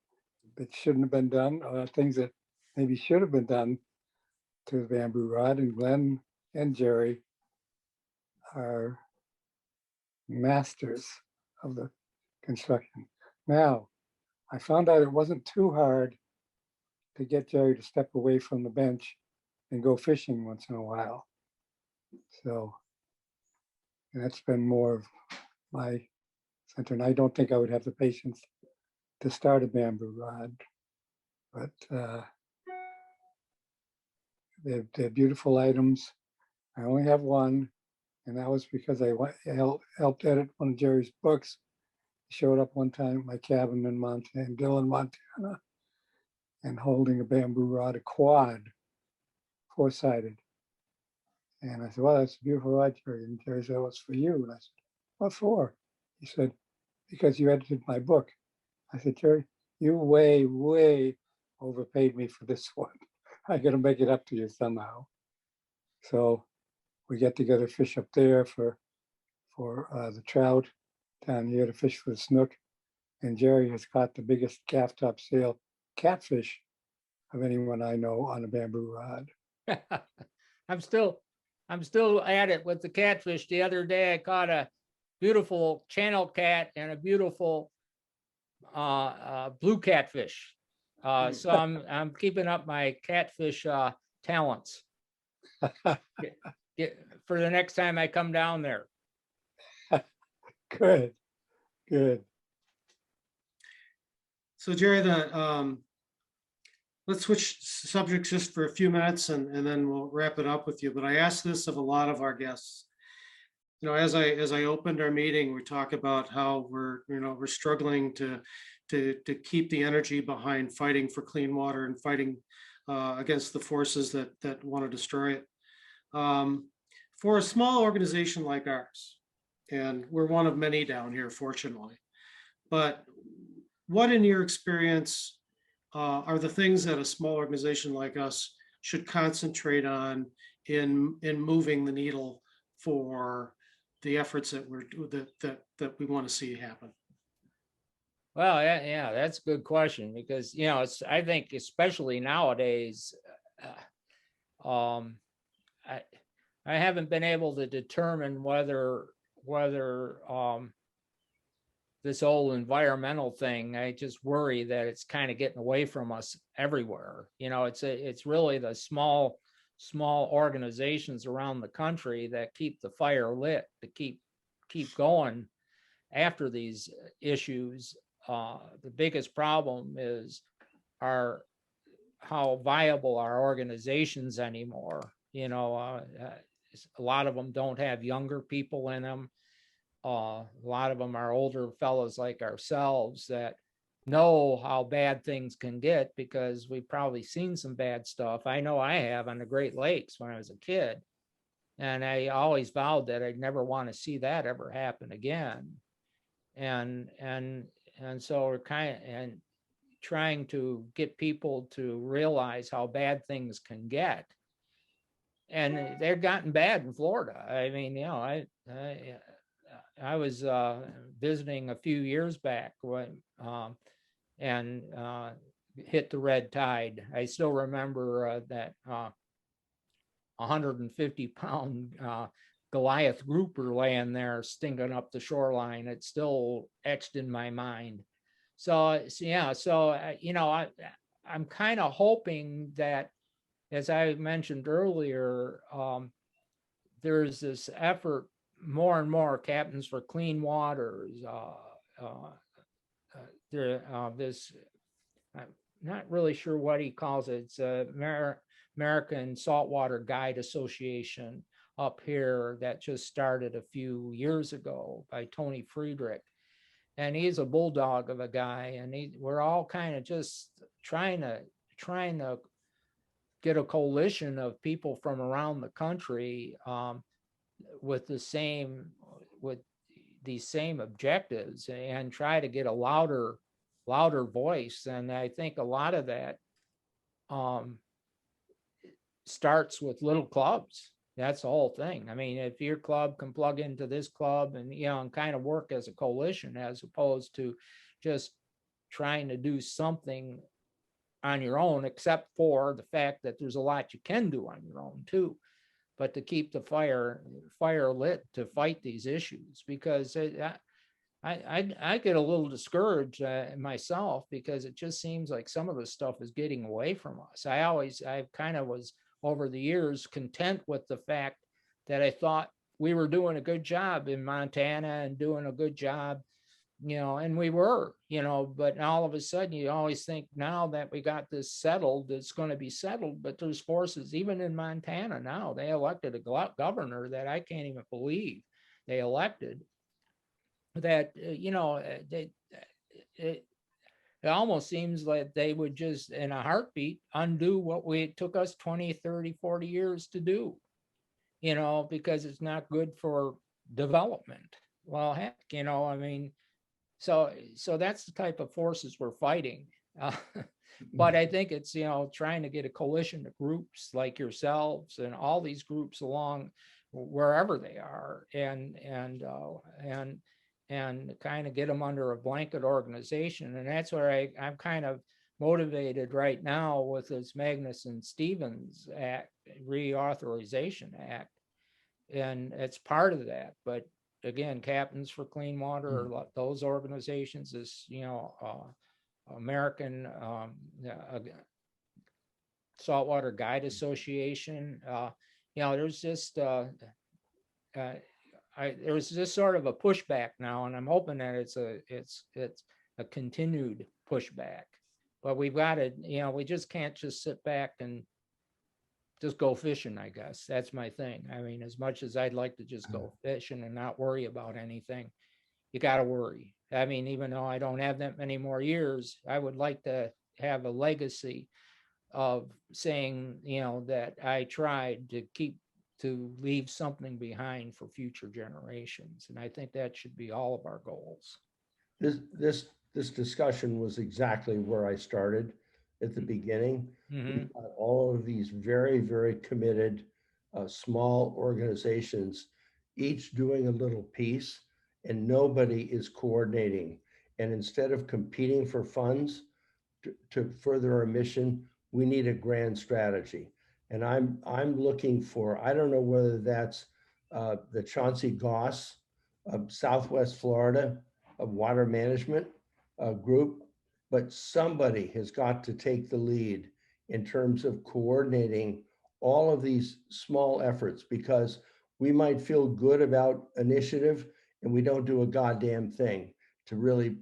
that shouldn't have been done, or things that maybe should have been done to the bamboo rod. And Glenn and Jerry are masters of the construction. Now, I found out it wasn't too hard to get Jerry to step away from the bench and go fishing once in a while. So that's been more of my center. And I don't think I would have the patience to start a bamboo rod, but they're beautiful items. I only have one, and that was because I helped edit one of Jerry's books. He showed up one time at my cabin in Montana, Dillon, Montana, and holding a bamboo rod, a quad, four-sided. And I said, "Well, that's a beautiful rod, Jerry." And Jerry said, "Well, it's for you." And I said, "What for?" He said, "Because you edited my book." I said, "Jerry, you way overpaid me for this one. I got to make it up to you somehow. So we get together, fish up there for the trout, down here to fish for the snook. And Jerry has caught the biggest calf top sail catfish of anyone I know on a bamboo rod. I'm still at it with the catfish. The other day I caught a beautiful channel cat and a beautiful blue catfish. So I'm keeping up my catfish talents for the next time I come down there. Good, good. So Jerry, let's switch subjects just for a few minutes and then we'll wrap it up with you. But I asked this of a lot of our guests. You know, as I opened our meeting, we talk about how we're struggling to keep the energy behind fighting for clean water and fighting against the forces that want to destroy it. For a small organization like ours, and we're one of many down here, fortunately, but what in your experience are the things that a small organization like us should concentrate on in moving the needle for the efforts that we want to see happen? Well, yeah, that's a good question because, you know, I think especially nowadays, I haven't been able to determine whether this whole environmental thing, I just worry that it's kind of getting away from us everywhere. You know, it's really the small organizations around the country that keep the fire lit, to keep going after these issues. The biggest problem is how viable are organizations anymore. You know, a lot of them don't have younger people in them. A lot of them are older fellows like ourselves that know how bad things can get because we've probably seen some bad stuff. I know I have on the Great Lakes when I was a kid. And I always vowed that I'd never want to see that ever happen again. And so we're trying to get people to realize how bad things can get. And they've gotten bad in Florida. I mean, you know, I was visiting a few years back and hit the red tide. I still remember that 150-pound Goliath grouper laying there stinking up the shoreline. It's still etched in my mind. So yeah, you know, I'm kind of hoping that, as I mentioned earlier, there's this effort, more and more Captains for Clean Waters, this, I'm not really sure what he calls it. It's American Saltwater Guide Association up here that just started a few years ago by Tony Friedrich. And he's a bulldog of a guy, and we're all kind of just trying to get a coalition of people from around the country with these same objectives and try to get a louder voice. And I think a lot of that starts with little clubs. That's the whole thing. I mean, if your club can plug into this club and, you know, and kind of work as a coalition, as opposed to just trying to do something on your own, except for the fact that there's a lot you can do on your own too, but to keep the fire lit to fight these issues. Because I get a little discouraged myself, because it just seems like some of the stuff is getting away from us. I kind of was over the years content with the fact that I thought we were doing a good job in Montana and doing a good job, you know, and we were, you know, but all of a sudden you always think now that we got this settled, it's going to be settled. But there's forces, even in Montana now, they elected a governor that I can't even believe they elected, that, you know, it almost seems like they would just in a heartbeat undo what it took us 20, 30, 40 years to do, you know, because it's not good for development. Well, heck, you know, I mean, so that's the type of forces we're fighting. But I think it's, trying to get a coalition of groups like yourselves and all these groups along wherever they are, and kind of get them under a blanket organization. And that's where I'm kind of motivated right now with this Magnuson-Stevens Act, Reauthorization Act. And it's part of that. But again, Captains for Clean Water, those organizations, is, American Saltwater Guide Association. There's just there's just sort of a pushback now, and I'm hoping that it's a continued pushback. But we've got to, we just can't just sit back and just go fishing, I guess. That's my thing. I mean, as much as I'd like to just go fishing and not worry about anything, you got to worry. I mean, even though I don't have that many more years, I would like to have a legacy of saying, that I tried to leave something behind for future generations. And I think that should be all of our goals. This discussion was exactly where I started at the beginning. We've got all of these very, very committed small organizations, each doing a little piece, and nobody is coordinating. And instead of competing for funds to further our mission, we need a grand strategy. And I'm looking for, I don't know whether that's the Chauncey Goss of Southwest Florida of water management group, but somebody has got to take the lead in terms of coordinating all of these small efforts, because we might feel good about initiative and we don't do a goddamn thing to really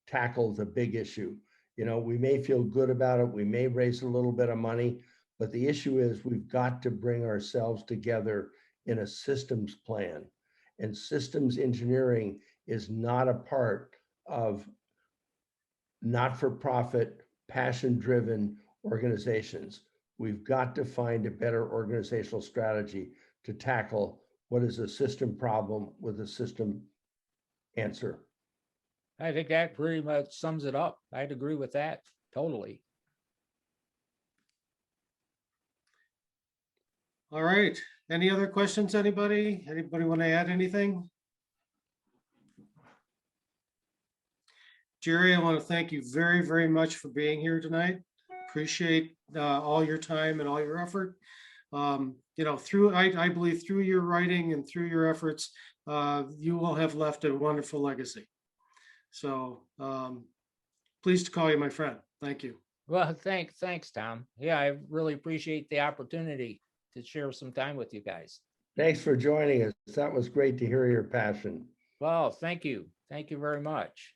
tackle the big issue. We may feel good about it, we may raise a little bit of money, but the issue is we've got to bring ourselves together in a systems plan. And systems engineering is not a part of not-for-profit, passion-driven organizations. We've got to find a better organizational strategy to tackle what is a system problem with a system answer. I think that pretty much sums it up. I'd agree with that totally. All right. Any other questions, anybody? Anybody want to add anything? Jerry, I want to thank you very, very much for being here tonight. Appreciate all your time and all your effort. I believe through your writing and through your efforts, you will have left a wonderful legacy. So pleased to call you my friend. Thank you. Well, thanks, Tom. Yeah, I really appreciate the opportunity to share some time with you guys. Thanks for joining us. That was great to hear your passion. Well, thank you. Thank you very much.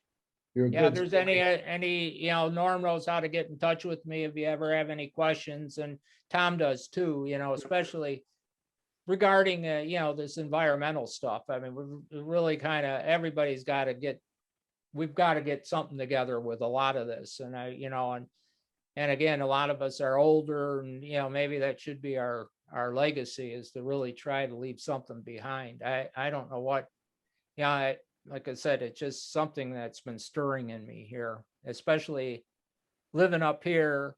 You're Yeah, good. if there's any, Norm knows how to get in touch with me if you ever have any questions, and Tom does too, especially regarding, this environmental stuff. I mean, we're really kind of, we've got to get something together with a lot of this. And and again, a lot of us are older, and, maybe that should be our legacy, is to really try to leave something behind. I don't know what, like I said, it's just something that's been stirring in me here, especially living up here.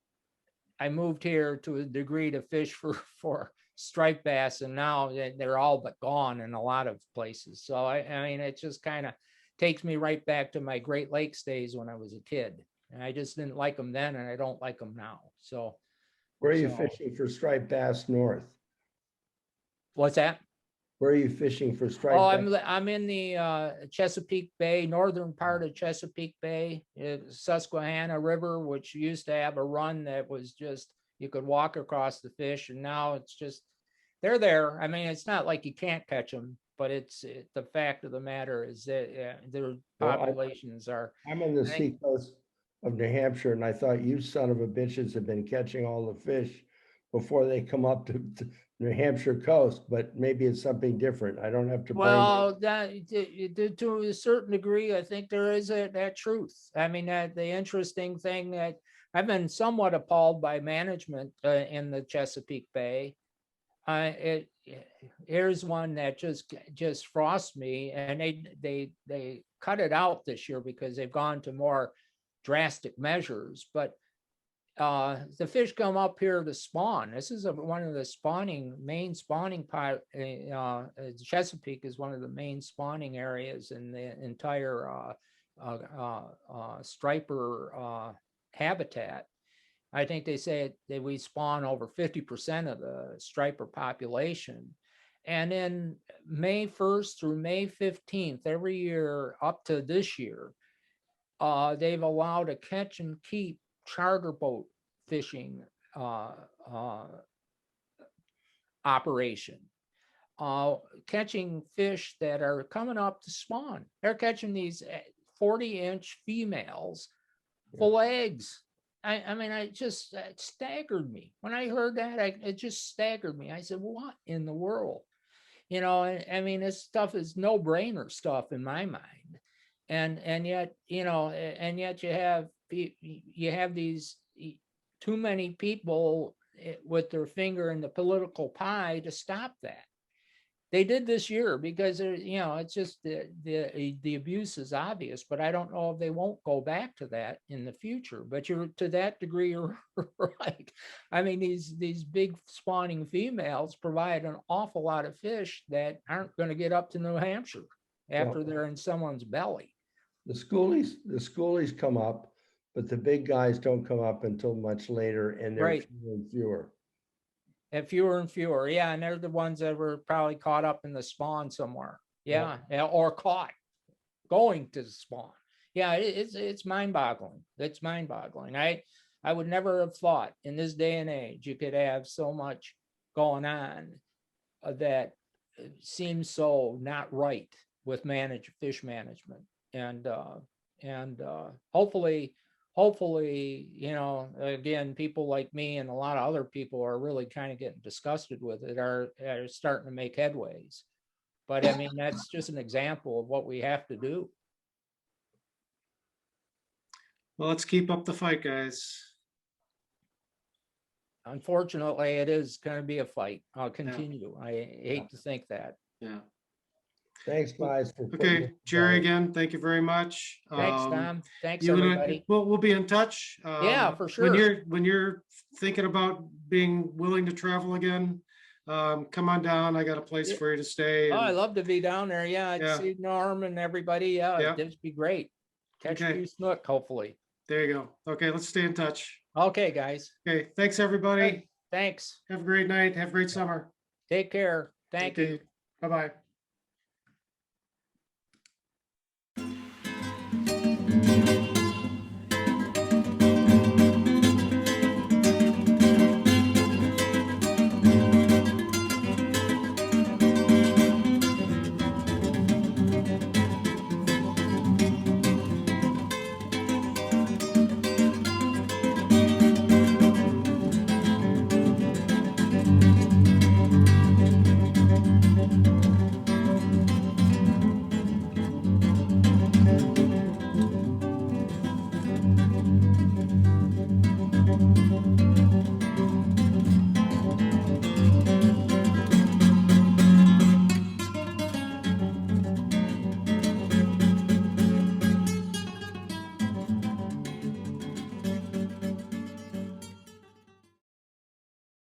I moved here to a degree to fish for striped bass, and now they're all but gone in a lot of places. So I mean, it just kind of takes me right back to my Great Lakes days when I was a kid, and I just didn't like them then, and I don't like them now. So where are you fishing for striped bass north? What's that? Where are you fishing for striped bass? I'm in the Chesapeake Bay, northern part of Chesapeake Bay, Susquehanna River, which used to have a run that was just, you could walk across the fish, and now it's just, they're there. I mean, it's not like you can't catch them, but the fact of the matter is that their populations are. I'm on the seacoast of New Hampshire, and I thought you son of a bitches have been catching all the fish before they come up to New Hampshire coast, but maybe it's something different. I don't have to. Well, to a certain degree, I think there is that truth. I mean, the interesting thing that I've been somewhat appalled by management in the Chesapeake Bay. Here's one that just frosts me, and they cut it out this year because they've gone to more drastic measures. But the fish come up here to spawn. This is one of the main spawning pot. Chesapeake is one of the main spawning areas in the entire striper habitat. I think they say that we spawn over 50% of the striper population. And in May 1st through May 15th, every year up to this year, they've allowed a catch and keep charter boat fishing operation, catching fish that are coming up to spawn. They're catching these 40-inch females full of eggs. I mean, it staggered me. When I heard that, it just staggered me. I said, what in the world? You know, I mean, this stuff is no-brainer stuff in my mind. And yet, you know, and yet you have these too many people with their finger in the political pie to stop that. They did this year because, you know, it's just the abuse is obvious, but I don't know if they won't go back to that in the future. But you're to that degree, you're right. I mean, these big spawning females provide an awful lot of fish that aren't going to get up to New Hampshire after they're in someone's belly. The schoolies come up, but the big guys don't come up until much later, and they're Right. fewer and fewer. And fewer, yeah, and they're the ones that were probably caught up in the spawn somewhere, yeah, or caught going to spawn. Yeah, it's mind-boggling. It's mind-boggling. I would never have thought in this day and age you could have so much going on that seems so not right with fish management, and hopefully, you know, again, people like me and a lot of other people are really kind of getting disgusted with it, are starting to make headways. But I mean, that's just an example of what we have to do. Well, let's keep up the fight, guys. Unfortunately, it is going to be a fight. I'll continue. I hate to think that. Yeah. Thanks, guys. For Okay, Jerry, again, thank you very much. Thanks, Tom. Thanks, You and I, everybody. we'll be in touch. Yeah, for sure. When you're thinking about being willing to travel again, come on down. I got a place for you to stay. Oh, I and- love to be down there. Yeah, I'd Yeah. see Norm and everybody. Yeah, Yeah. it'd be great. Catch a Okay. few snook, hopefully. There you go. Okay, let's stay in touch. Okay, guys. Okay, thanks, everybody. Thanks. Have a great night. Have a great summer. Take care. Thank you. Bye-bye.